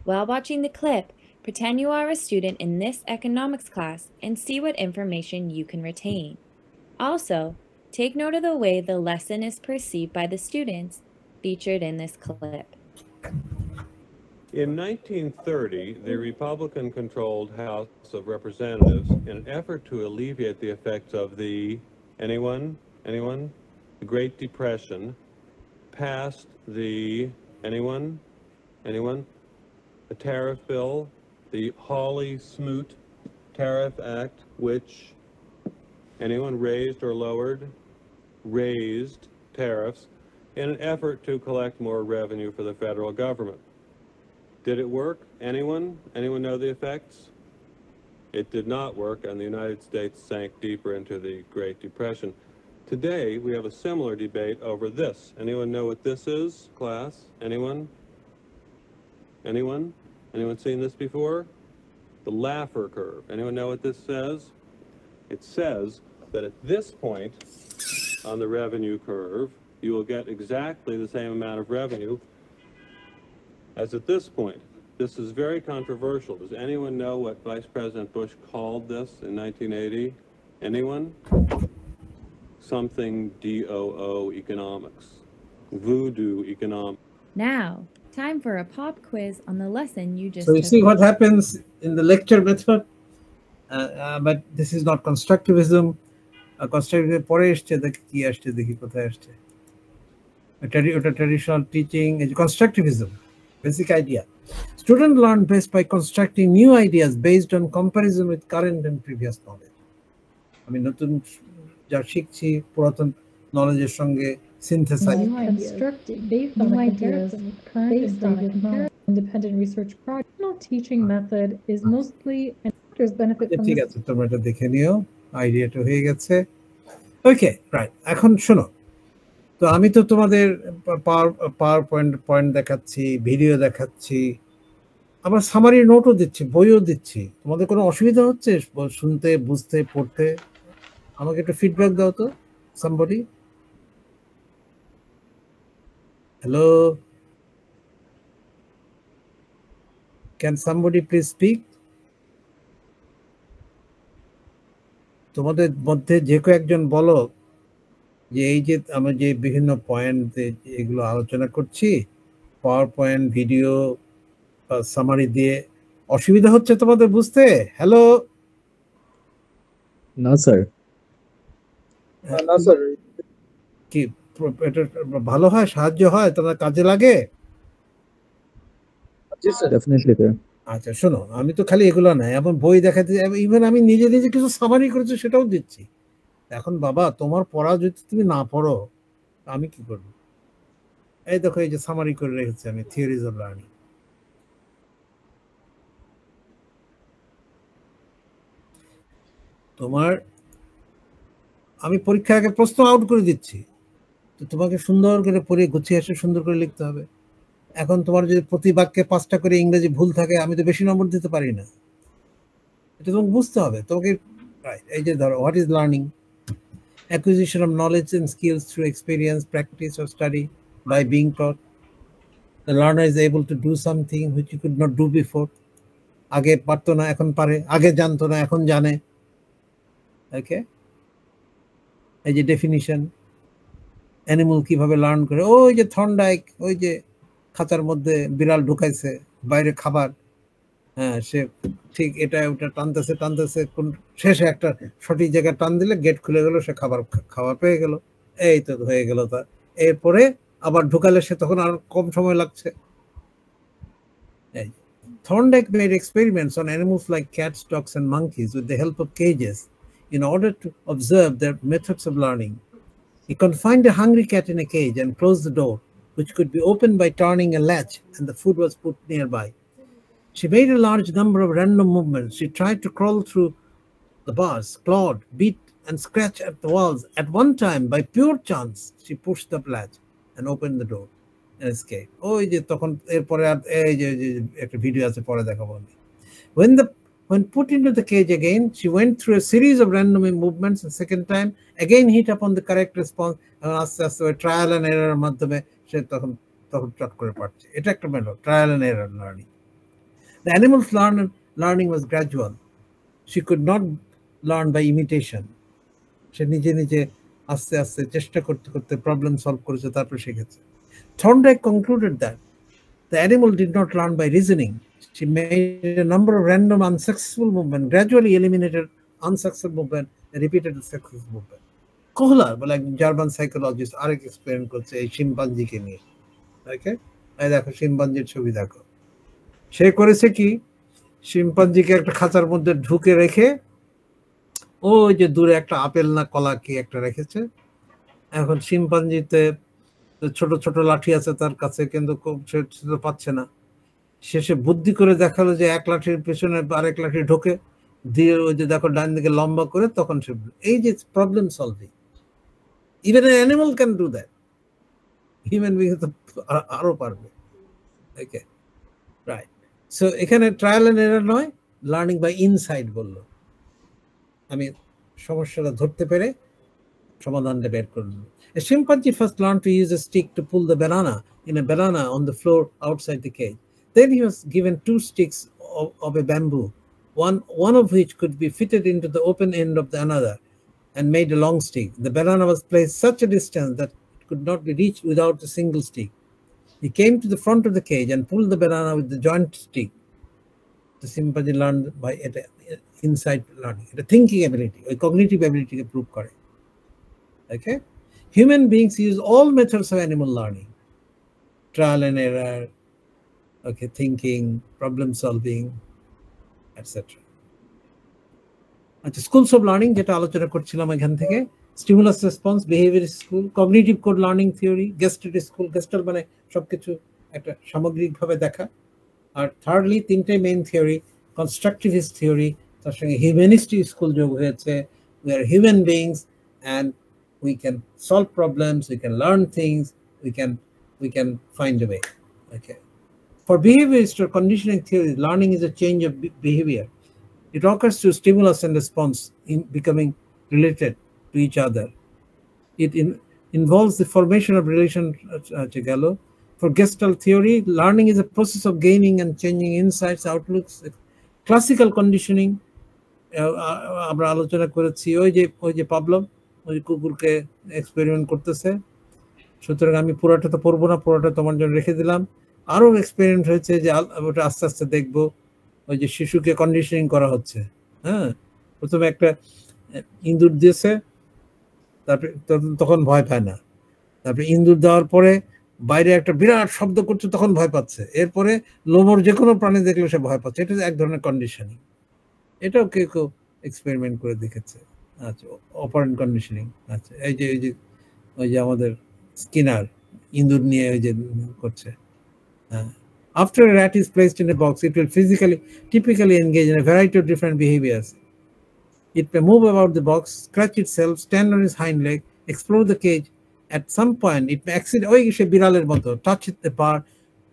While watching the clip, pretend you are a student in this economics class and see what information you can retain. Also, take note of the way the lesson is perceived by the students featured in this clip. In 1930, the Republican-controlled House of Representatives, in an effort to alleviate the effects of the, anyone? The Great Depression, passed the, anyone? The tariff bill, the Hawley-Smoot Tariff Act, which, anyone raised or lowered? Raised tariffs in an effort to collect more revenue for the federal government. Did it work? Anyone? Anyone know the effects? It did not work, and the United States sank deeper into the Great Depression. Today, we have a similar debate over this. Anyone know what this is, class? Anyone? Anyone? Anyone seen this before? The Laffer curve. Anyone know what this says? It says that at this point on the revenue curve, you will get exactly the same amount of revenue as at this point. This is very controversial. Does anyone know what Vice President Bush called this in 1980? Anyone? Something DOO economics. Voodoo economics. Now, time for a pop quiz on the lesson you just So you took. see what happens in the lecture method, but this is not constructivism. Constructivism পরে এসছে দেখি কি আসছে দেখি কোথায় আসছে ওটা traditional teaching constructivism basic idea. Students learn best by constructing new ideas based on comparison with current and previous knowledge. আমি নতুন যা শিখছি পুরাতন নলেজের সঙ্গে synthesize Constructing based on a comparison with current and previous knowledge. Independent research project. Traditional teaching method is mostly and teachers benefit from ঠিক this. আছে তোমরা এটা দেখে নিও আইডিয়াটা হয়ে গেছে ওকে রাইট এখন শোনো তো আমি তো তোমাদের পাওয়ার পয়েন্ট দেখাচ্ছি ভিডিও দেখাচ্ছি আবার সামারি নোটও দিচ্ছি বইও দিচ্ছি তোমাদের কোনো অসুবিধা হচ্ছে শুনতে বুঝতে পড়তে আমাকে একটু ফিডব্যাক দাও তো somebody hello can somebody please speak তোমাদের মধ্যে যে কেউ একজন বলো যে এই যে আমরা যে বিভিন্ন পয়েন্ট এগুলো আলোচনা করছি পাওয়ার পয়েন্ট ভিডিও বা সামারি দিয়ে অসুবিধা হচ্ছে তোমাদের বুঝতে হ্যালো না স্যার কি এটা ভালো হয় সাহায্য হয় তোমার কাজে লাগে ডেফিনেটলি স্যার আচ্ছা শোনো আমি তো খালি এগুলো না এমন বই দেখাতে ইভেন আমি নিজে নিজে কিছু সামারি করেছি সেটাও দিচ্ছি এখন বাবা তোমার পড়া যদি তুমি না পড়ো আমি কি করব এই দেখো এই যে সামারি করে রেখেছি আমি থিওরিজ অফ লার্নিং তোমার আমি পরীক্ষার আগে প্রশ্ন আউট করে দিচ্ছি তো তোমাকে সুন্দর করে পড়ে গুছিয়ে এসে সুন্দর করে লিখতে হবে এখন তোমার যদি প্রতি বাক্যে 5টা করে ইংরেজি ভুল থাকে আমি তো বেশি নম্বর দিতে পারি না এটা তোমাকে বুঝতে হবে তোমাকে এই যে ধরো what is learning acquisition of knowledge and skills through experience, practice, or study by being taught. The learner is able to do something which he could not do before. আগে পারতো না এখন পারে আগে জানতো না এখন জানে ওকে এই যে ডেফিনিশন অ্যানিমাল কিভাবে লার্ন করে ওই যে থর্নডাইক ওই যে খাঁচার মধ্যে বিড়াল ঢুকাইছে বাইরে খাবার হ্যাঁ সে ঠিক এটা ওটা টানতেছে কোন শেষে একটা সঠিক জায়গায় টান দিলে গেট খুলে গেল সে খাবার পেয়ে গেল এই তো হয়ে গেল তার এরপরে আবার ঢুকালে সে তখন আর কম সময় লাগছে Thorndike made experiments on animals like cats, dogs, and monkeys with the help of cages in order to observe their methods of learning. He confined a hungry cat in a cage and closed the door, which could be opened by turning a latch, and the food was put nearby. She made a large number of random movements. She tried to crawl through the bars, clawed, beat, and scratched at the walls. At one time, by pure chance, she pushed the latch and opened the door and escaped. ওই যে তখন এরপরে আর এই যে একটা video আছে পরে দেখাবো আমি। When put into the cage again, she went through a series of random movements. The second time, again hit upon the correct response. আস্তে আস্তে ট্রায়াল অ্যান্ড এররের মাধ্যমে সে তখন চট করে পারছে। এটা একটা method, trial and error learning. The animal's learning was gradual. She could not learn by imitation. সে নিজে নিজে আস্তে আস্তে চেষ্টা করতে করতে প্রবলেম সলভ করেছে, তারপর শিখেছে। Thorndike concluded that the animal did not learn by reasoning. She made a number of random unsuccessful movements, gradually eliminated unsuccessful movement, and repeated the successful movement. Kohler, like German psychologist, আরেক experiment করছে এই শিম্পাঞ্জিকে নিয়ে। ওকে, এই দেখো শিম্পাঞ্জির ছবি দেখো। সে করেছে কি, শিম্পাঞ্জিকে একটা খাঁচার মধ্যে ঢুকে রেখে ওই যে দূরে একটা আপেল না কলা কি একটা রেখেছে। এখন শিম্পাঞ্জিতে ছোট ছোট লাঠি আছে তার কাছে, কিন্তু সে পাচ্ছে না। শেষে বুদ্ধি করে দেখালো যে এক লাঠির পেছনে আরেক লাঠি ঢোকে দিয়ে ওই যে দেখো ডান দিকে লম্বা করে, তখন সে এই যে problem solving. Even an animal can do that, human being তো আরো পারবে। ওকে, রাইট। সো এখানে ট্রায়াল অ্যান্ড এরর নয়, লার্নিং বাই ইনসাইট বললো। আমি সমস্যাটা ধরতে পেরে সমাধানটা বের করলাম। A chimpanzee first learned to use a stick to pull the banana on the floor outside the cage. Then he was given 2 sticks of a bamboo, one of which could be fitted into the open end of the another and made a long stick. The banana was placed such a distance that it could not be reached without a single stick. He came to the front of the cage and pulled the banana with the joint stick. The chimpanzee learned by inside learning, the thinking ability, or cognitive ability to prove correct. Okay, human beings use all methods of animal learning: trial and error, okay, thinking, problem solving, etc. আচ্ছা, schools of learning যেটা আলোচনা করছিলাম এখান থেকে, stimulus response, behaviour school, cognitive code learning theory, Gestalt school. Gestalt মানে সবকিছু একটা সামগ্রিকভাবে দেখা। আর থার্ডলি 3টে মেইন থিওরি, কনস্ট্রাকটিভিস্ট থিওরি, তার সঙ্গে হিউম্যানিস্টিক স্কুল যোগ হয়েছে। We are human beings and we can solve problems, we can learn things, we can find a way. Okay, for behaviorist or conditioning theory, learning is a change of behavior. It occurs through stimulus and response in becoming related to each other. It involves the formation of relation. For Gestalt theory, learning is a process of gaining and changing insights, outlooks. Classical conditioning, আমরা আলোচনা করেছি ওই যে problem, ওই কুকুরকে experiment করতেছে। সুতরাং আমি পুরোটা তো পড়বো না, পুরোটা তোমার জন্য রেখে দিলাম। আরো এক্সপেরিমেন্ট হয়েছে যে ওটা আস্তে আস্তে দেখবো। ওই যে শিশুকে কন্ডিশনিং করা হচ্ছে, হ্যাঁ, প্রথমে একটা ইঁদুর দিয়েছে, তারপরে তখন ভয় পায় না। তারপরে ইঁদুর দেওয়ার পরে বাইরে একটা বিরাট শব্দ করছে, তখন ভয় পাচ্ছে। এরপরে লোমর যে কোনো প্রাণী দেখলে সে ভয় পাচ্ছে। এটা এক ধরনের কন্ডিশনিং। এটাও কেউ কেউ এক্সপেরিমেন্ট করে দেখেছে। আচ্ছা, অপারেন্ট কন্ডিশনিং। আচ্ছা, এই যে আমাদের স্কিনার ইঁদুর নিয়ে ওই যে করছে। হ্যাঁ, after a rat is placed in a box, it will typically engage in a variety of different behaviors. It may move about the box, scratch itself, stand on its hind leg, explore the cage. At some point, it may বিড়ালের মতো touch the bar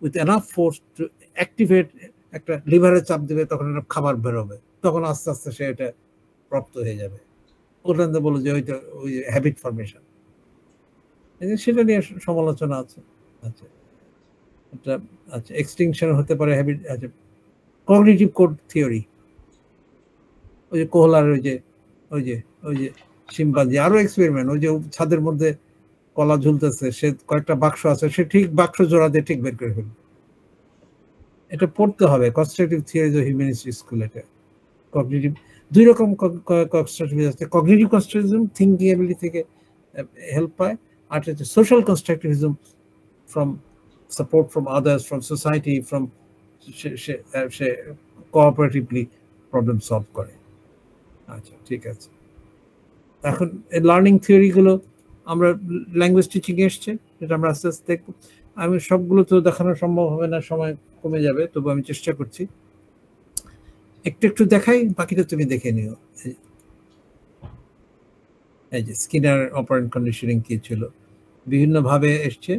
with enough force to activate একটা লিভারে চাপ দেবে, তখন একটা খাবার বেরোবে, তখন আস্তে আস্তে সে এটা প্রাপ্ত হয়ে যাবে। ওটা বলো যে ওইটা ওই হ্যাবিট ফরমেশন, সেটা নিয়ে সমালোচনা আছে। আচ্ছা, এটা আচ্ছা, এক্সটিংশন হতে পারে হ্যাবিট। আচ্ছা, কগনিটিভ কোড থিওরি, ওই যে কোহলার ওই যে শিম্পাঞ্জি। আরো এক্সপেরিমেন্ট, ওই যে ছাদের মধ্যে কলা ঝুলতেছে, সে কয়েকটা বাক্স আছে, সে ঠিক বাক্স জোড়া দিয়ে ঠিক বের করে ফেলবে। এটা পড়তে হবে, constructive theory of humanist school. এটা কগনিটিভ, 2 রকম কনস্ট্রাকটিভিজম আছে। কগনিটিভ কনস্ট্রাকটিভিজম থিঙ্কিং এবিলিটি থেকে হেল্প পায়, আর হচ্ছে social constructivism from support from others, from society, from say কোঅপারেটিভলি problem solve করে। আচ্ছা, ঠিক আছে। এখন এই লার্নিং থিওরিগুলো আমরা ল্যাঙ্গুয়েজ টিচিং এসছে, যেটা আমরা আস্তে আস্তে দেখব। আমি সবগুলো তো দেখানো সম্ভব হবে না, সময় কমে যাবে, তবু আমি চেষ্টা করছি একটু একটু দেখাই, বাকিটা তুমি দেখে নিও। এই যে স্কিনার অপারেন্ট কন্ডিশনিং কি ছিল, বিভিন্নভাবে এসছে।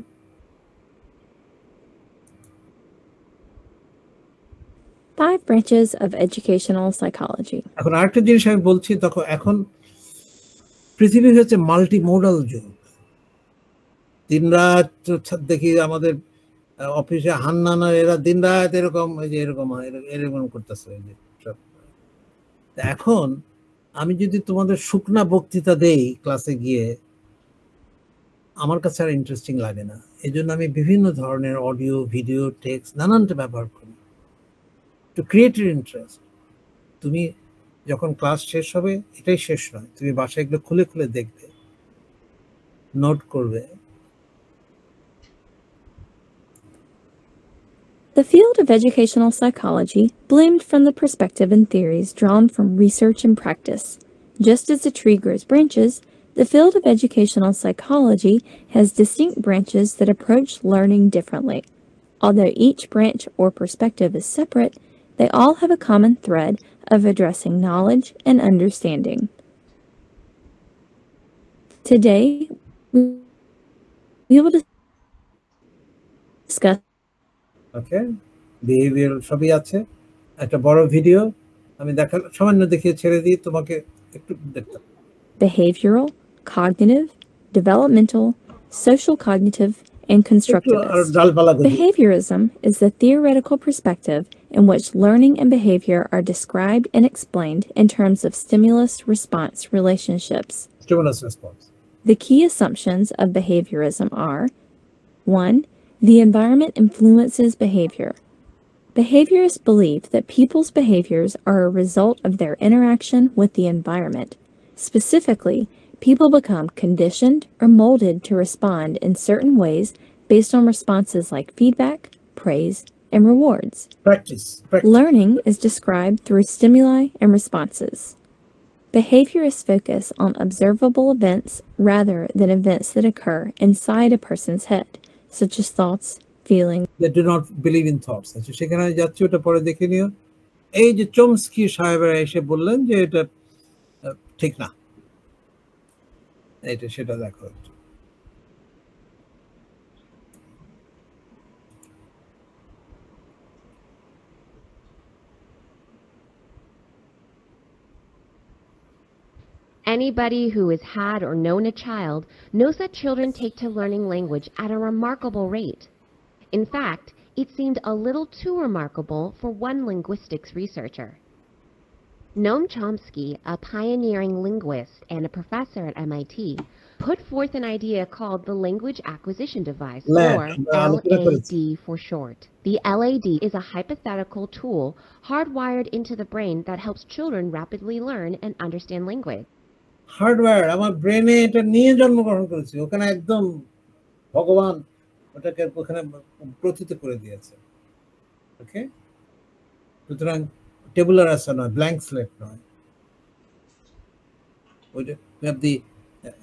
Five branches of educational psychology. এখন আরেকটা জিনিস আমি বলছি, তখন এখন পৃথিবী হচ্ছে মাল্টি মোডাল যুগ। দিনরাত দেখি আমাদের অফিসে হান্নানা এরা দিনরাত এরকম এই যে এরকম এরকম করতেছে এই যে সব। এখন আমি যদি তোমাদের শুকনা বক্তৃতা দেই ক্লাসে গিয়ে, আমার কাছে আর ইন্টারেস্টিং লাগে না। এই জন্য আমি বিভিন্ন ধরনের অডিও, ভিডিও, টেক্সট নানানটা ব্যবহার করি টু ক্রিয়েট ইন্টারেস্ট। তুমি যখন ক্লাস শেষ হবে, এটাই শেষ নয়, তুমি বাসায় এগুলো খুলে খুলে দেখবে, নোট করবে। The field of educational psychology bloomed from the perspective and theories drawn from research and practice. Just as a tree grows branches, the field of educational psychology has distinct branches that approach learning differently. Although each branch or perspective is separate, they all have a common thread of addressing knowledge and understanding. Today, we will discuss okay, behaviour সবই আছে। একটা বড় video আমি সামান্য দেখিয়ে ছেড়ে দিই, তোমাকে একটু দেখতে। behavioral, cognitive, developmental, social cognitive, and constructivist. Behaviorism is the theoretical perspective in which learning and behavior are described and explained in terms of stimulus-response relationships. Stimulus response. The key assumptions of behaviorism are: 1. The environment influences behavior. Behaviorists believe that people's behaviors are a result of their interaction with the environment. Specifically, people become conditioned or molded to respond in certain ways based on responses like feedback, praise, and rewards. Practice. Learning is described through stimuli and responses. Behaviorists focus on observable events rather than events that occur inside a person's head, such as thoughts, feelings. They do not believe in thoughts. আচ্ছা, সেখানে যাচ্ছি, ওটা পরে দেখে নিও। এই যে Chomsky সাহেবরা এসে বললেন যে এটা ঠিক না, এটা সেটা দেখো। Anybody who has had or known a child knows that children take to learning language at a remarkable rate. In fact, it seemed a little too remarkable for one linguistics researcher. Noam Chomsky, a pioneering linguist and a professor at MIT, put forth an idea called the Language Acquisition Device, or LAD for short. The LAD is a hypothetical tool hardwired into the brain that helps children rapidly learn and understand language. Hardware আমার ব্রেনে এটা নিয়ে জন্মগ্রহণ করেছে, ওখানে একদম ভগবান ওটাকে ওখানে প্রথিত করে দিয়েছে। ওকে, সুতরাং টেবুলার আসা নয়, ব্ল্যাঙ্ক স্লেট নয়। We have the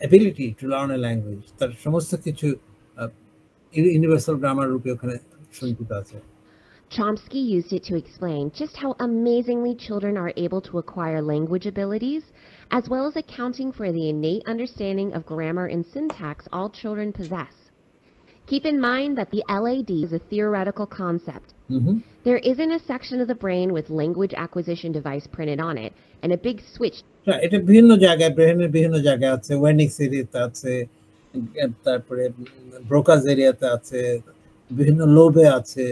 ability to learn a language, তার সমস্ত কিছু ইউনিভার্সাল গ্রামার রূপে ওখানে সঞ্চিত আছে। Chomsky used it to explain just how amazingly children are able to acquire language abilities, as well as accounting for the innate understanding of grammar and syntax all children possess. Keep in mind that the LAD is a theoretical concept. There isn't a section of the brain with language acquisition device printed on it, and a big switch. এটা বিভিন্ন জায়গায়, ব্রেনের বিভিন্ন জায়গায় আছে, ওয়েনিক্স এরিয়াতে আছে, তারপরে ব্রোকাস এরিয়াতে আছে, বিভিন্ন লোবে আছে,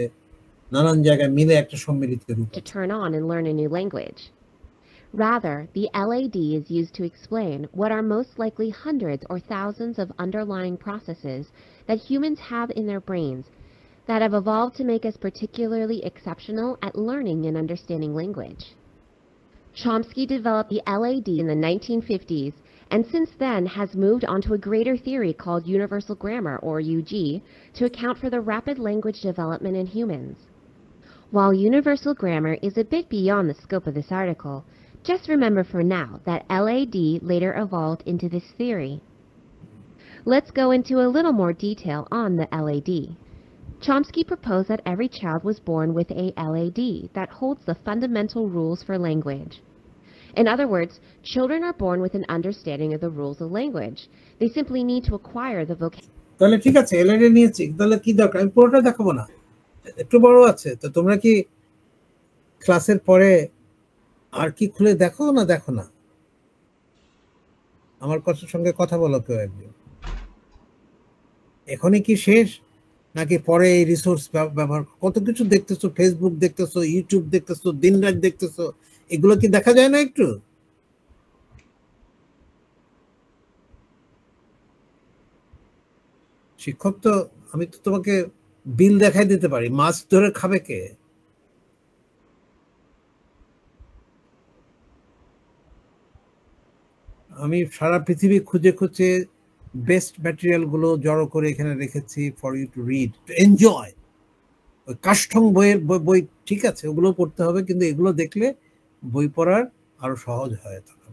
নানান জায়গায় মিলে একটা সম্মিলিত রূপ to turn on and learn a new language. Rather, the LAD is used to explain what are most likely hundreds or thousands of underlying processes that humans have in their brains that have evolved to make us particularly exceptional at learning and understanding language. Chomsky developed the LAD in the 1950s, and since then has moved on to a greater theory called universal grammar, or UG, to account for the rapid language development in humans. While universal grammar is a bit beyond the scope of this article, just remember for now that LAD later evolved into this theory. Let's go into a little more detail on the LAD. Chomsky proposed that every child was born with a LAD that holds the fundamental rules for language. In other words, children are born with an understanding of the rules of language. They simply need to acquire the vocabulary. তাহলে ঠিক আছে, LED নিয়েছি, তাহলে কি দরকার, আমি পুরোটা দেখাবো না, একটু বড় আছে তো তোমরা কি ক্লাসের পরে আর কি খুলে দেখো না দেখো না? আমার কথার সঙ্গে কথা বলো কেউ একজন। এখনই কি শেষ নাকি পরে এই রিসোর্স ব্যবহার? কত কিছু দেখতেছো, ফেসবুক দেখতেছো, ইউটিউব দেখতেছো, দিনরাত দেখতেছো, এগুলো কি দেখা যায় না একটু? শিক্ষক তো, আমি তো তোমাকে বিল দেখাই দিতে পারি, মাছ ধরে খাবে কে? আমি সারা পৃথিবী খুঁজে খুঁজে বেস্ট ম্যাটেরিয়াল গুলো জড়ো করে এখানে রেখেছি for you to read, to enjoy. ওই কাষ্ঠং বইয়ের বই ঠিক আছে, ওগুলো পড়তে হবে, কিন্তু এগুলো দেখলে বই পড়ার আরো সহজ হয় তখন।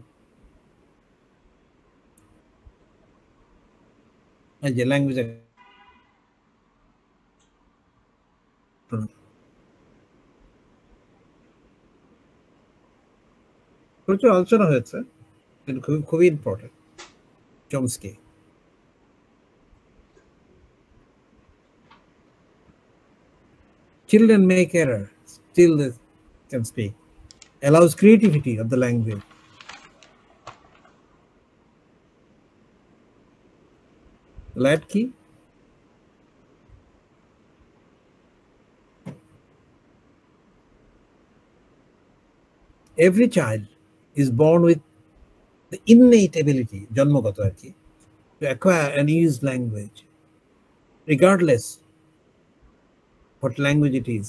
এই যে ল্যাঙ্গুয়েজ প্রচুর আলোচনা হয়েছে, কিন্তু খুবই important. Chomsky, children make error, still they can speak, allows creativity of the language. Lad key, every child is born with the innate ability, জন্মগত আর কি, to acquire and use language, regardless what language it is.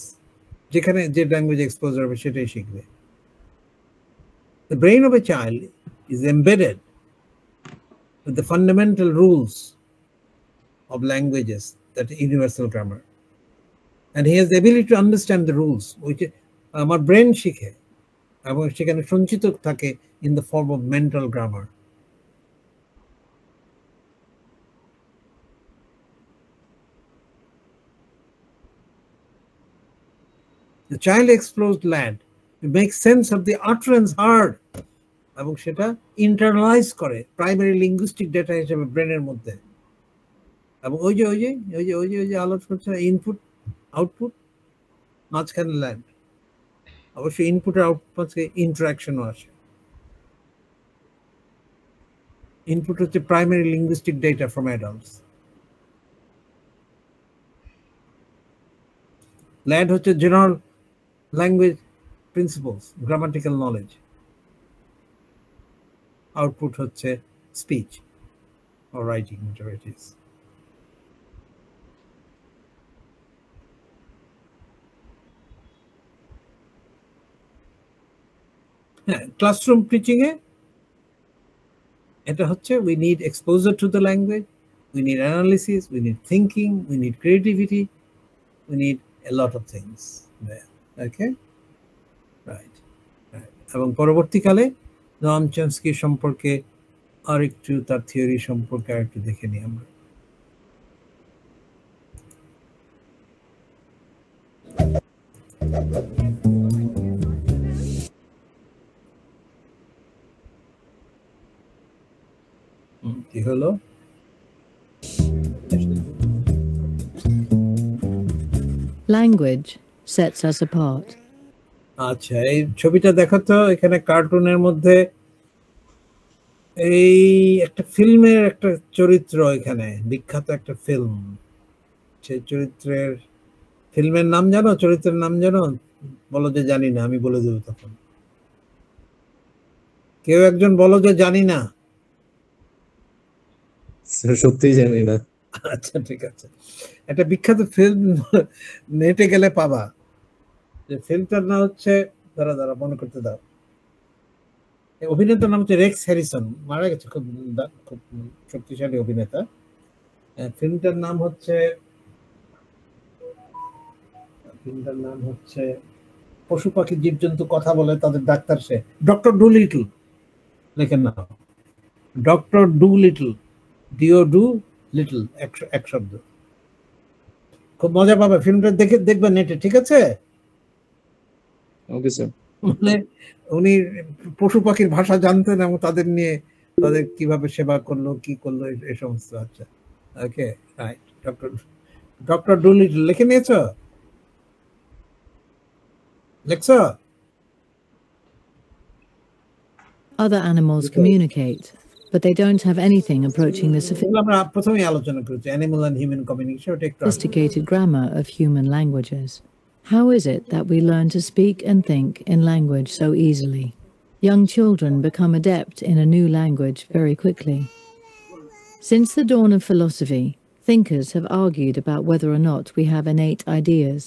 যেখানে যে language exposure হবে সেটাই শিখবে। The brain of a child is embedded with the fundamental rules of languages, that universal grammar, and he has the ability to understand the rules, which আমার brain শিখে এবং সেখানে সঞ্চিত থাকে in the form of mental grammar. The child explores land to make sense of the utterance heard, এবং সেটা internalise করে primary linguistic data হিসেবে ব্রেনের মধ্যে। এবং ওই যে আলোচনা করছে ইনপুট আউটপুট, মাঝখানে ল্যান্ড। অবশ্যই ইনপুট আর আউটপুট ইন্টারাকশনও আসে। ইনপুট হচ্ছে primary linguistic data from adults, land হচ্ছে general language principles, grammatical knowledge. Output হচ্ছে speech or writing, whatever it is. Classroom teaching এ এটা হচ্ছে we need exposure to the language, we need analysis, we need thinking, we need creativity, we need a lot of things there. Okay, right. এবং পরবর্তীকালে Noam Chomsky সম্পর্কে আর একটু তার theory সম্পর্কে আর একটু দেখে নিই আমরা। কি হলো? Language sets us apart. আচ্ছা, এই ছবিটা দেখো তো, এখানে কার্টুনের মধ্যে এই একটা ফিল্মের একটা চরিত্র, এখানে বিখ্যাত একটা ফিল্ম। সেই চরিত্রের ফিল্মের নাম জানো, চরিত্রের নাম জানো? বলো যে জানি না, আমি বলে দেবো তখন। কেউ একজন বলো যে জানি না। সত্যি জানি না। আচ্ছা ঠিক আছে, একটা বিখ্যাত ফিল্ম, নেটে গেলে পাবা। যে ফিল্মটার নাম হচ্ছে, দাঁড়া মনে করতে দাও, অভিনেতার নাম হচ্ছে রেক্স হ্যারিসন, মারা গেছে, খুব শক্তিশালী অভিনেতা। ফিল্মটার নাম হচ্ছে পশু পাখি জীবজন্তু কথা বলে, তাদের ডাক্তার সে, ডক্টর ডু লিটল। লেখেন না, ডক্টর ডু লিটল, ডিও ডু লিটল, এক শব্দ। খুব মজা পাবে ফিল্মটা, দেখবে নেটে, ঠিক আছে? Okay sir. মানে উনি পশু পাখির ভাষা জানতেন এবং তাদের নিয়ে তাদের কিভাবে সেবা করলো কি করলো এই সমস্ত। আচ্ছা, ওকে, রাইট। ডক্টর ডুলিটল লিখে নিয়েছো? লেখছো? Other animals communicate, but they don't have anything approaching the এগুলো আমরা প্রথমেই আলোচনা করেছি, অ্যানিমাল অ্যান্ড হিউম্যান কমিউনিকেশন, ওটা একটু আগে। sophisticated grammar of human languages. How is it that we learn to speak and think in language so easily? Young children become adept in a new language very quickly. Since the dawn of philosophy, thinkers have argued about whether or not we have innate ideas,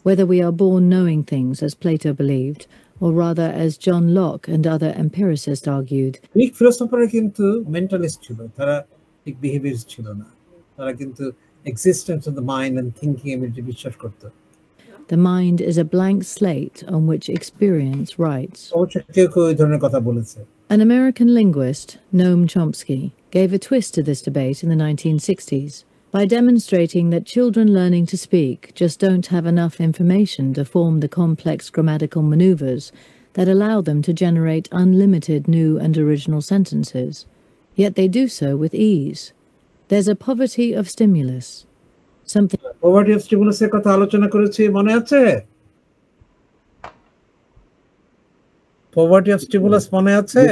whether we are born knowing things as Plato believed, or rather as John Locke and other empiricists argued. Greek ফিলোসফাররা কিন্তু mentalist ছিল, তারা ঠিক বিহেভিয়ারিস্ট ছিল না, তারা কিন্তু existence of the mind and thinking ability বিশ্বাস করত। The mind is a blank slate on which experience writes. অবশ্য কেউ কেউ এই ধরনের কথা বলেছে। An American linguist, Noam Chomsky, gave a twist to this debate in the 1960s by demonstrating that children learning to speak just don't have enough information to form the complex grammatical maneuvers that allow them to generate unlimited new and original sentences. Yet they do so with ease. There's a poverty of stimulus. Something poverty of স্টিমুলাসের কথা আলোচনা করেছি, মনে আছে? Poverty of stimulus মনে আছে?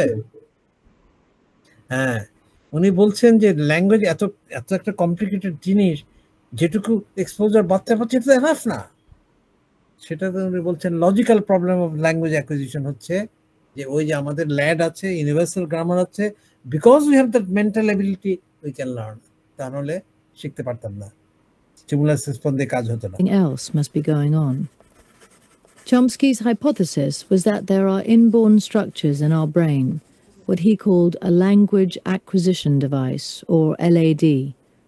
হ্যাঁ, উনি বলছেন যে ল্যাঙ্গুয়েজ এত এত একটা কমপ্লিকেটেড জিনিস, যেটুকু এক্সপোজার বাচ্চা পাচ্ছে তো এনাফ না। সেটা তো উনি বলছেন logical problem of language acquisition হচ্ছে যে ওই যে আমাদের ল্যাড আছে, ইউনিভার্সাল গ্রামার আছে, because we have that mental ability we can learn. তাহলে শিখতে পারতাম না, স্টিমুলাস রেসপন্সে কাজ হতো না। else must be going on. Chomsky's hypothesis was that there are inborn structures in our brain, what he called a language acquisition device, or LAD,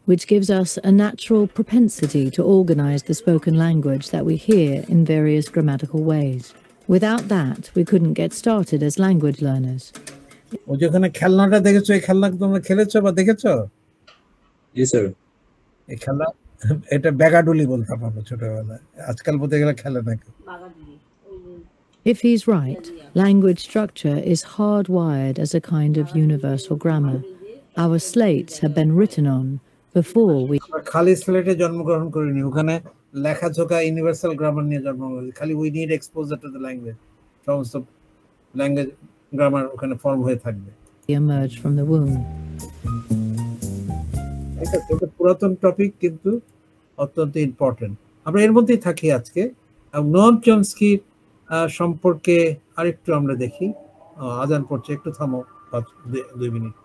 which gives us a natural propensity to organize the spoken language that we hear in various grammatical ways. Without that, we couldn't get started as language learners. ও যেখানে খেলনাটা দেখেছো, এই খেলনা তোমরা খেলেছো বা দেখেছো? জি sir. এই খেলনা এটা ব্যাগাডুলি বলতাম আমরা ছোটবেলায়, আজকাল বলতে গেলে খেলে নাকি। If he's right, language structure is hardwired as a kind of universal grammar. Our slates have been written on before we খালি স্লেটে জন্মগ্রহণ করিনি, ওখানে লেখাঝোকা ইউনিভার্সাল গ্রামার নিয়ে জন্মগ্রহণ করেছি। খালি we need exposure to the language, সমস্ত ল্যাঙ্গুয়েজ গ্রামার ওখানে ফর্ম হয়ে থাকবে। emerge from the womb. এটা পুরাতন টপিক কিন্তু অত্যন্ত ইম্পর্টেন্ট। আমরা এর মধ্যেই থাকি আজকে। নোয়াম চমস্কি সম্পর্কে আরেকটু আমরা দেখি। আজান পড়ছে, একটু থামো 2 মিনিট।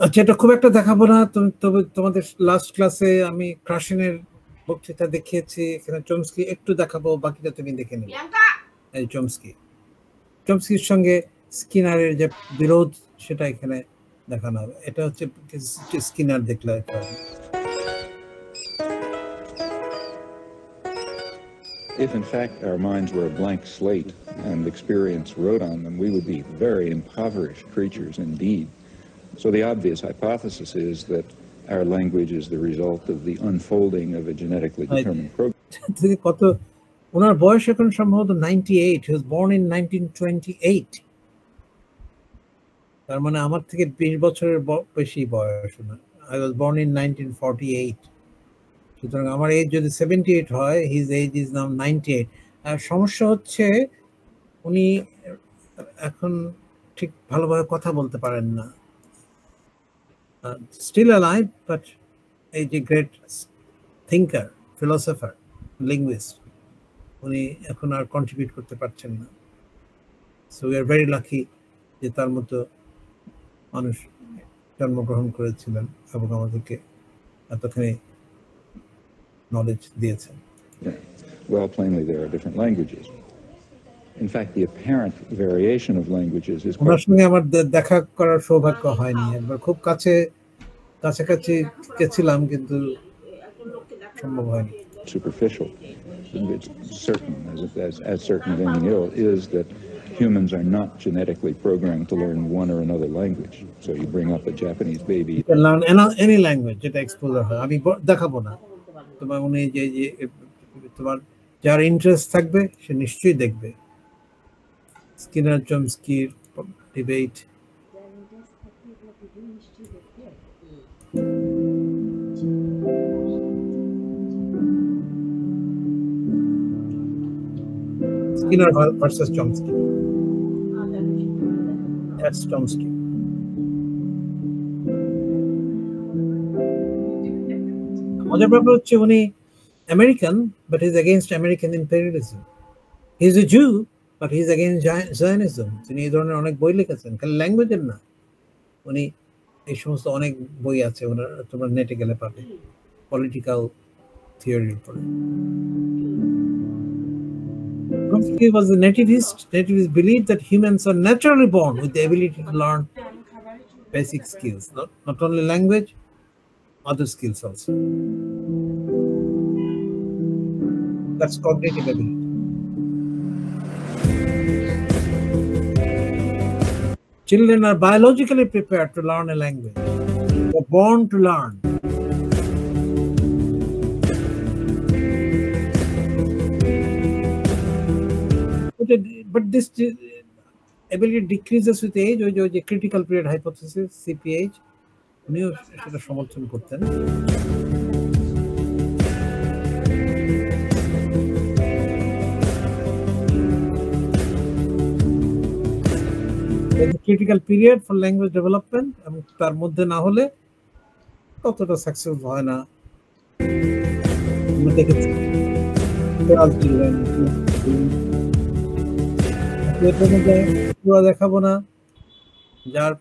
আচ্ছা, এটা খুব একটা দেখাবো না, তবে তোমাদের লাস্ট ক্লাসে আমি ক্রাশিনের বক্তৃতা দেখিয়েছি, এখানে চমস্কি একটু দেখাবো, বাকিটা তুমি দেখে নিবে। এই চমস্কির সঙ্গে স্কিনারের যে বিরোধ সেটা এখানে দেখানো হবে। এটা হচ্ছে স্কিনার দেখলে If in fact our minds were a blank slate and experience wrote on them, we would be very impoverished creatures indeed. So the obvious hypothesis is that our language is the result of the unfolding of a genetically determined program. কত ওনার বয়স এখন সম্ভবত 98, he was born in 1928, তার মানে আমার থেকে 20 বছরের বেশি বয়স ওনার। I was born in 1948, সুতরাং আমার এজ যদি 78 হয়, his age is now 98. আর সমস্যা হচ্ছে উনি এখন ঠিক ভালোভাবে কথা বলতে পারেন না। Still alive, but a great thinker, philosopher, linguist. উনি এখন আর কন্ট্রিবিউট করতে পারছেন না। So we are very lucky যে তার মতো মানুষ জন্মগ্রহণ করেছিলেন এবং আমাদেরকে এতখানি নলেজ দিয়েছেন। Well, plainly there are different languages. In fact, the apparent variation of languages is ওনার সঙ্গে আমার দেখা করার সৌভাগ্য হয়নি, একবার খুব কাছাকাছি গেছিলাম কিন্তু সম্ভব হয়নি। superficial. It's certain, as certain as anything else, is that humans are not genetically programmed to learn one or another language. So you bring up a Japanese baby. You can learn any language যেটা exposure হয়। আমি দেখাবো না, তোমার উনি যে তোমার যার ইন্টারেস্ট থাকবে সে নিশ্চয়ই দেখবে। স্কিনার চমস্কির debate, Skinner versus Chomsky. That's Chomsky. মজার ব্যাপার হচ্ছে উনি American, but he's against American imperialism. He's a Jew, but he's against Zionism. তিনি এই ধরনের অনেক বই লিখেছেন, খালি ল্যাঙ্গুয়েজের না, উনি এই সমস্ত অনেক বই আছে ওনার, তোমরা নেটে গেলে পাবে, পলিটিক্যাল থিওরির উপরে। Chomsky was a nativist. Nativists believed that humans are naturally born with the ability to learn basic skills, not only language, other skills also. That's cognitive ability. Children are biologically prepared to learn a language. They're born to learn. But this ability decreases with age. ওই যে critical period hypothesis, CPH, উনিও সেটা সমর্থন করতেন। Critical period for language development, এবং তার মধ্যে না হলে ততটা সাকসেস হয় না। দেখেছি দেখাবো না, যার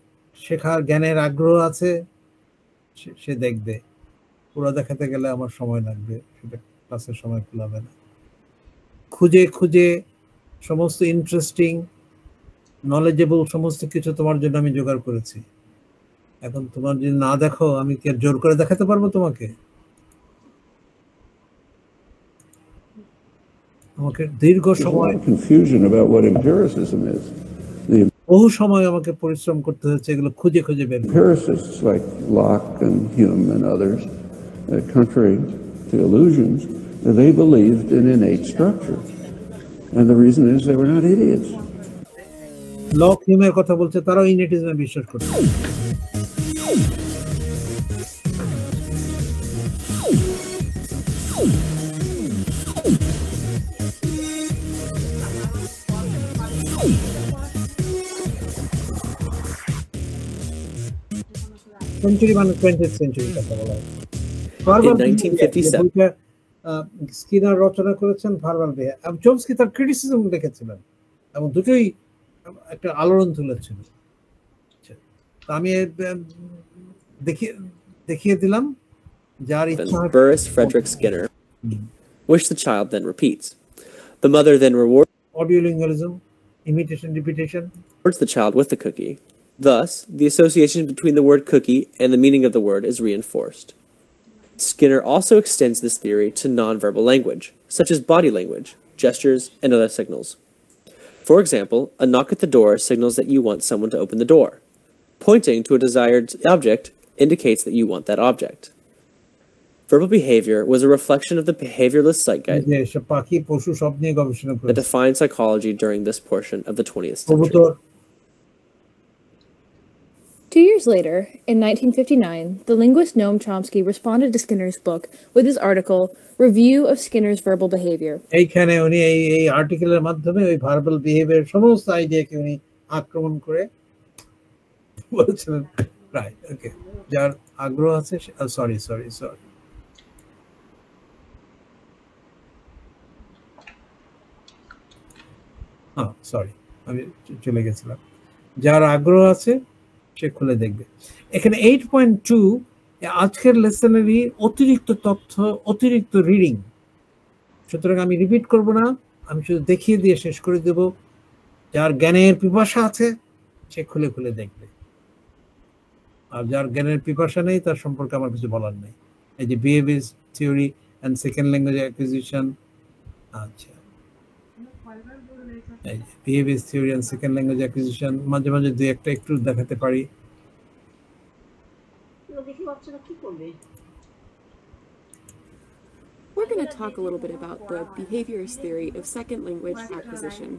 শেখার জ্ঞানের আগ্রহ আছে সে দেখবে। পুরো দেখাতে গেলে আমার সময় লাগবে, সেটা ক্লাসের সময় কুলাবে না। খুঁজে খুঁজে সমস্ত ইন্টারেস্টিং নলেজেবল সমস্ত কিছু তোমার জন্য আমি জোগাড় করেছি। এখন তোমার যদি না দেখো, আমি কি জোর করে দেখাতে পারবো তোমাকে? আমাকে দীর্ঘ সময় বহু সময় আমাকে পরিশ্রম করতে হচ্ছে এগুলো খুঁজে খুঁজে বের। Empiricists like Locke and Hume and others, contrary to illusions, they believed in innate structure, and the reason is they were not idiots. Locke হিউমের কথা বলছে, তারাও ইনেটিজমে বিশ্বাস করছে। সেঞ্চুরি মানে 20th সেঞ্চুরি কথা বলা হয়। স্কিনার রচনা করেছেন ভার্বাল বিহেভিয়ার, এবং চমস্কি তার ক্রিটিসিজম লিখেছিলেন, এবং দুটোই একটা আলোড়ন তুলেছিল। আমি দেখিয়ে দিলাম যার ইচ্ছা হয় Burris Frederick Skinner, which the child then repeats. The mother then rewards audiolingualism, imitation, repetition. The child with the cookie. Thus, the association between the word cookie and the meaning of the word is reinforced. Skinner also extends this theory to nonverbal language, such as body language, gestures, and other signals. For example, a knock at the door signals that you want someone to open the door. Pointing to a desired object indicates that you want that object. Verbal behavior was a reflection of the behavioralist zeitgeist that defined psychology during this portion of the 20th century. 2 years later, in 1959, the linguist Noam Chomsky responded to Skinner's book with his article, Review of Skinner's Verbal Behavior. এইখানে উনি এই আর্টিকেলের মাধ্যমে ওই verbal behaviour সমস্ত আইডিয়াকে উনি আক্রমণ করে বলেছিলেন। রাইট, ওকে, যার আগ্রহ আছে সরি আমি চলে গেছিলাম। যার আগ্রহ আছে সে খুলে দেখবে। এখানে 8.2 আজকের লেসনেরই অতিরিক্ত তথ্য, অতিরিক্ত রিডিং, সুতরাং আমি রিপিট করব না, আমি শুধু দেখিয়ে দিয়ে শেষ করে দেব। যার জ্ঞানের পিপাসা আছে সে খুলে খুলে দেখবে, আর যার জ্ঞানের পিপাসা নেই তার সম্পর্কে আমার কিছু বলার নেই। এই যে behaviour theory and second language acquisition, আচ্ছা এই যে behaviour theory and second language acquisition, মাঝে মাঝে দুই একটা একটু দেখাতে পারি। We're going to talk a little bit about the behaviorist theory of second language acquisition.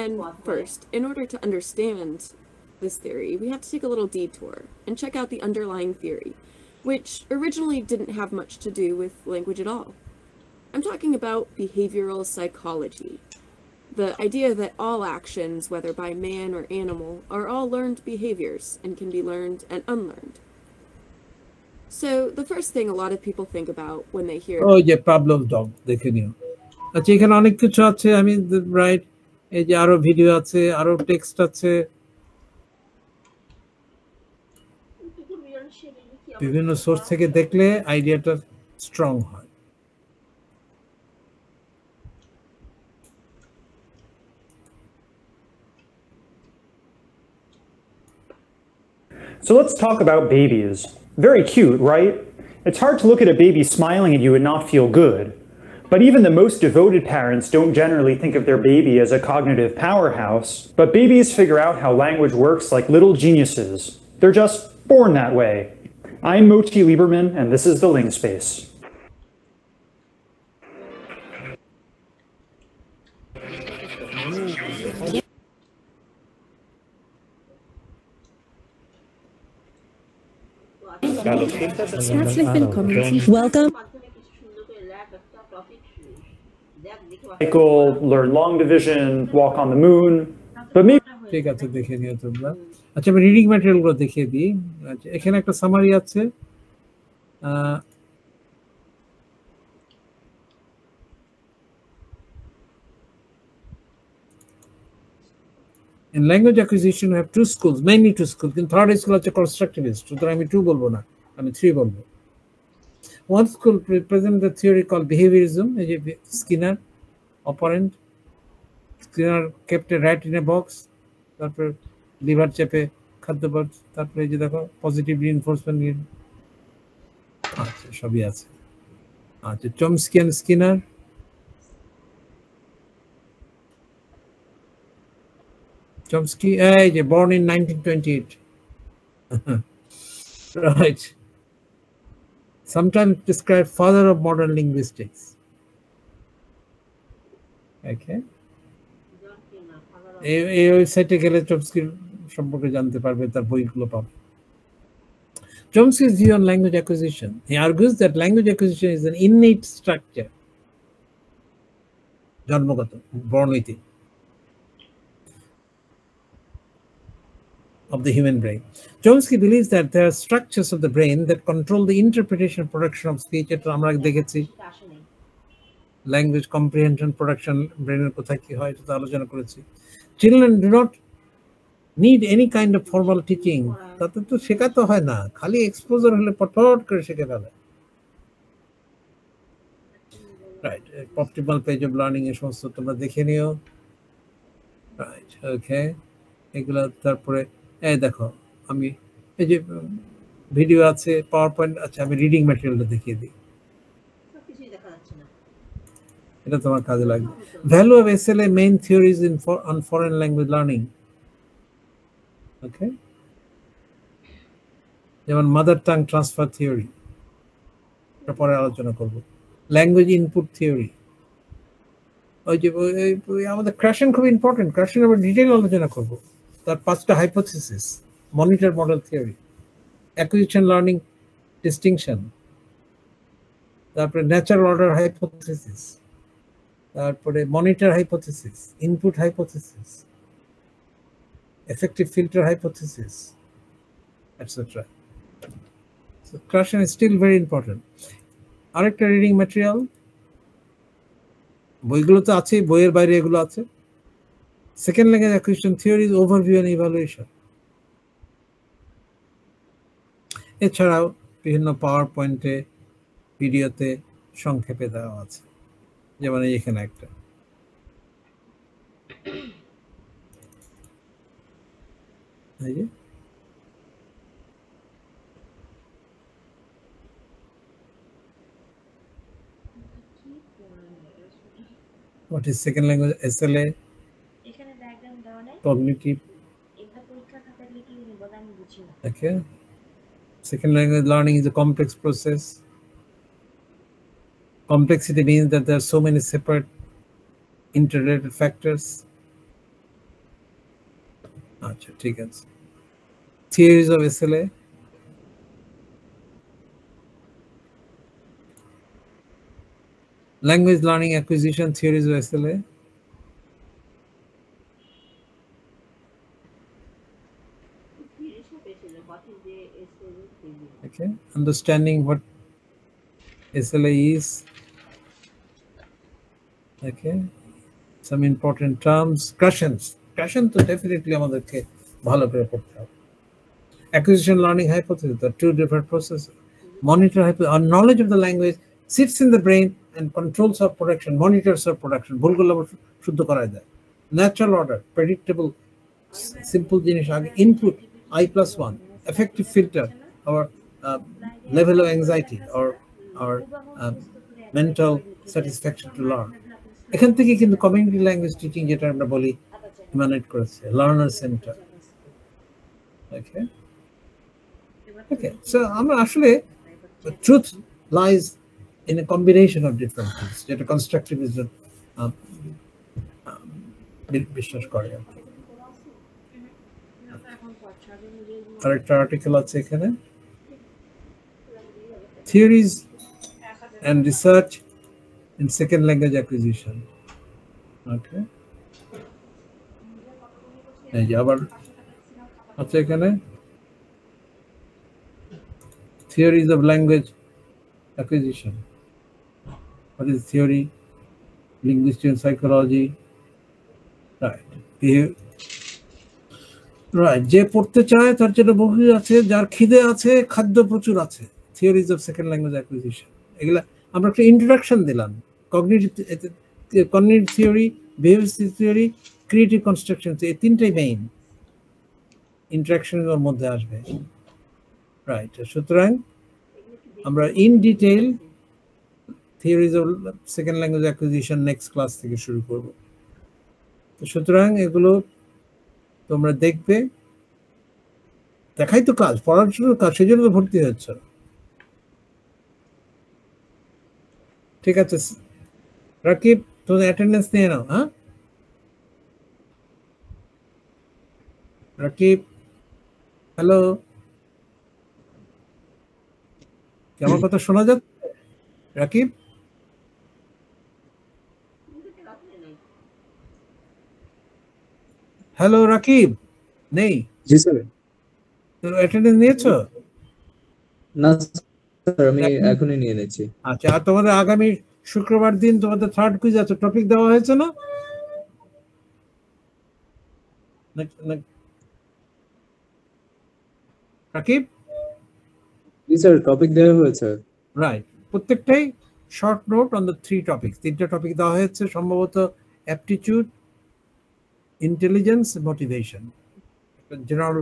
And first, in order to understand this theory, we have to take a little detour and check out the underlying theory, which originally didn't have much to do with language at all. I'm talking about behavioral psychology, the idea that all actions, whether by man or animal, are all learned behaviors and can be learned and unlearned. So the first thing a lot of people think about when they hear যে Pavlov's dog দেখে নিও। আচ্ছা, এখানে অনেক কিছু আছে, আমি right, এই যে আরো ভিডিও আছে, আরো টেক্সট আছে, বিভিন্ন সোর্স থেকে দেখলে আইডিয়াটা স্ট্রং হয়। So let's talk about babies. Very cute, right? It's hard to look at a baby smiling at you and not feel good. But even the most devoted parents don't generally think of their baby as a cognitive powerhouse. But babies figure out how language works like little geniuses. They're just born that way. I'm Moti Lieberman, and this is the Ling Space. Herzlich willkommen. Welcome. Michael learn long division, walk on the moon, but maybe. ঠিক আছে, দেখে নিও তোমরা। আচ্ছা, আমি reading material গুলো দেখিয়ে দিই। আচ্ছা, এখানে একটা সামারি আছে। In language acquisition, we have two schools, mainly two schools. In third school, it's a constructivist. So আমি two বলবো না, আমি three বলবো। One school represents the theory called behaviorism. Skinner, operant. Skinner kept a rat in a box. তারপর liver চেপে খাদ্য পাঠ, তারপরে এই যে দেখো পজিটিভ রিইনফোর্সমেন্ট নিয়ে, আচ্ছা সবই আছে। আচ্ছা, Chomsky and Skinner, Chomsky, born in 1928. Right. Sometimes described father of modern linguistics. Okay. এই ওয়েবসাইটে গেলে চমস্কির সম্পর্কে জানতে পারবে, তার বইগুলো পাবে। Chomsky's view on language acquisition. He argues that language acquisition is an innate structure, জন্মগত, born with it, of the human brain. Chomsky believes that there are structures of the brain that control the interpretation and production of speech. এটা আমরা দেখেছি, language comprehension, production, brain এর কোথায় কি হয় এটা আলোচনা করেছি। Children do not need any kind of formal teaching, তাতে তো শেখাতে হয় না, খালি এক্সপোজার হলে পটপট করে শিখে ফেলে। Right, optimal page of learning এর সমস্ত তোমরা দেখে নিও। রাইট, ওকে, এগুলা তারপরে এই দেখো আমি এই যে ভিডিও আছে, পাওয়ার পয়েন্ট আছে, আমি রিডিং ম্যাটেরিয়ালটা দেখিয়ে দিই, এটা তোমার কাজে লাগবে। Value of SLA main theories in on foreign language learning. Okay, যেমন মাদার টাং ট্রান্সফার থিওরি, এটা পরে আলোচনা করব। ল্যাঙ্গুয়েজ ইনপুট থিওরি, ওই যে আমাদের ক্রাশন খুব ইম্পর্টেন্ট, ক্রাশন আমরা ডিটেইল আলোচনা করব। তার 5টা hypothesis, monitor model theory, acquisition learning distinction, তারপরে ন্যাচারাল অর্ডার হাইপোথিসিস, তারপরে monitor hypothesis, input hypothesis, effective filter hypothesis, etc. So Krashen is still very important. আরেকটা রিডিং ম্যাটেরিয়াল, বইগুলো তো আছে, বইয়ের বাইরে এগুলো আছে। Second language acquisition theories overview and evaluation. এছাড়াও বিভিন্ন পাওয়ার পয়েন্টে, ভিডিওতে সংক্ষেপে দেওয়া আছে, যেমন এখানে একটা। What is second language? SLA, cognitive. Okay. Second language learning is a complex process. Complexity means that there are so many separate interrelated factors. আচ্ছা, ঠিক আছে। Theories of SLA, language learning acquisition theories of SLA, okay, understanding what SLA is, okay, some important terms, Krashen তো definitely আমাদেরকে ভালো করে পড়তে হবে। Acquisition learning hypothesis, the two different processes. Monitor hypothesis, our knowledge of the language sits in the brain and controls our production, monitors our production. ভুলগুলো শুদ্ধ করা যায়। Natural order, predictable, simple জিনিস আগে, input I+1, effective filter, our level of anxiety or our mental satisfaction to learn. এখান থেকে কিন্তু community language teaching যেটা আমরা বলি ইমানেট করেছে, লার্নার সেন্টার। ওকে, ওকে, সো আমরা আসলে truth lies in a combination of different things, যেটা কনস্ট্রাকটিভিজম বিশ্বাস করে। আরেকটা আর্টিকেল আছে এখানে, theories and research in second language acquisition. Okay, এই যে আবার আছে এখানে theories of language acquisition. What is theory? Linguistics and psychology. Right, right, যে পড়তে চায় তার জন্য বহু আছে, যার খিদে আছে, খাদ্য প্রচুর আছে। Theories of second language acquisition, এগুলা আমরা একটা ইন্ট্রোডাকশন দিলাম। Cognitive theory, behaviour theory, creative construction, এই তিনটাই মেইন ইন্টারাকশনের মধ্যে আসবে। রাইট, সুতরাং আমরা in detail theories of second language acquisition next class থেকে শুরু করব। তো সুতরাং এগুলো তোমরা দেখবে, দেখাই তো কাজ, পড়ার জন্য কাজ, সেই জন্য তো ভর্তি হচ্ছে। ঠিক আছে রাকিব, তোমাদের অ্যাটেন্ডেন্স নিয়ে নাও। হ্যাঁ রাকিব, হ্যালো, আমার কথা শোনা যাচ্ছে রাকিব? হ্যালো রাকিব, নেই? জি স্যার। তো অ্যাটেন্ডেন্স নিয়েছো? না স্যার, আমি এখনই নিয়ে নিচ্ছি। আচ্ছা, আর তোমাদের আগামী শুক্রবার দিন তোমাদের থার্ড কুইজ আছে, টপিক দেওয়া হয়েছে না? রাকিব? জি স্যার, টপিক দেওয়া হয়েছে। রাইট, প্রত্যেকটাই short note on the 3 topics. 3টা টপিক দেওয়া হয়েছে, সম্ভবত aptitude, intelligence, motivation. General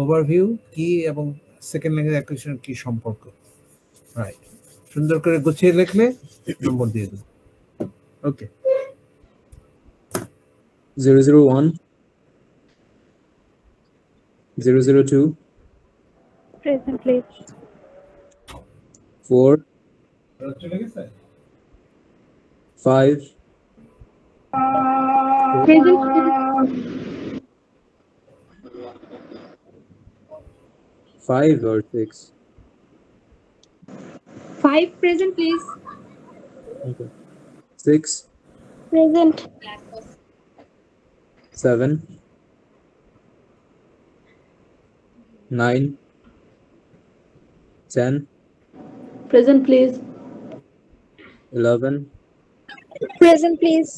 overview কি এবং সেকেন্ড ল্যাঙ্গুয়েজ অ্যাকুইজিশন কি সম্পর্ক। রাইট, সুন্দর করে গুছিয়ে লিখলে নম্বর দিয়ে দেব। ওকে। 001, 002, Present, please. 4, চলে গেছে? 5, Present, 5 or 6. 5. Present, please. Okay. 6, Present. 7, 9, 10, Present, please. 11, Present, please.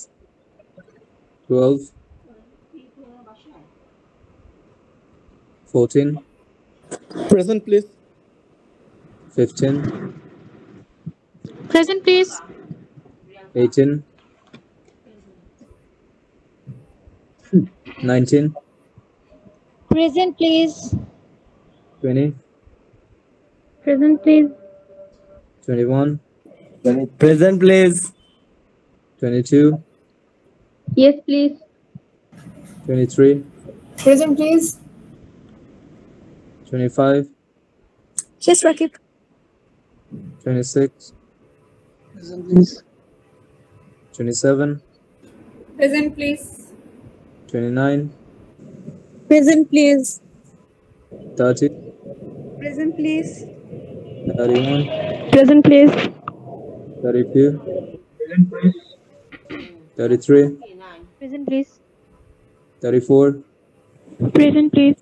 12, 14, Present, please. 15, Present, please. 18, 19, Present, please. 20, Present, please. 21, Present, please. 22, Yes, please. 23, Present, please. 25, Yes, Rakib. 26, Present, please. 27, Present, please. 29, Present, please. 30, Present, please. 31, Present, please. 32, 33, Present, please. 34, Present, please.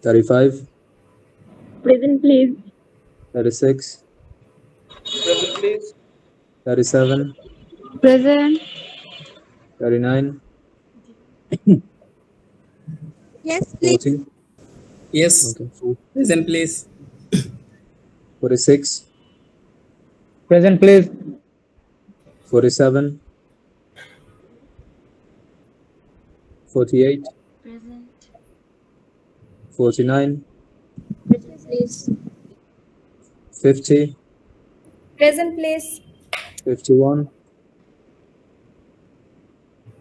35, Present, please. 36, Present, please. 37, Present. 39, Yes, 40, Yes. okay, Present, please. 46, Present, please. 47, 48, Present. 49, Present, please. 50, Present, please. 51,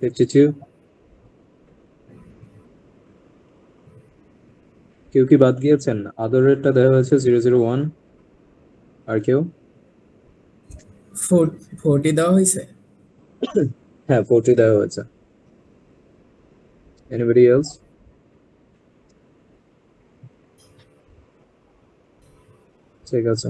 52, কেউ কি বাদ গিয়েছেন? আদরেরটা দেওয়া হয়েছে 001, আর কেউ? 40 দেওয়া হয়েছে। হ্যাঁ, 40 দেওয়া হয়েছে। Anybody else? ঠিক আছে।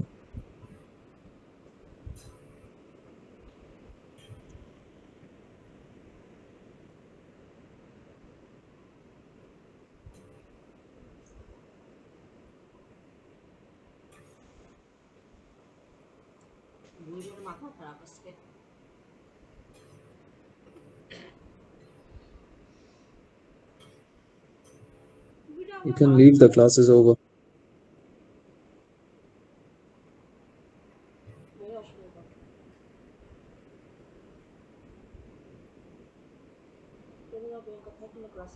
You can leave, the class is over. Technical class.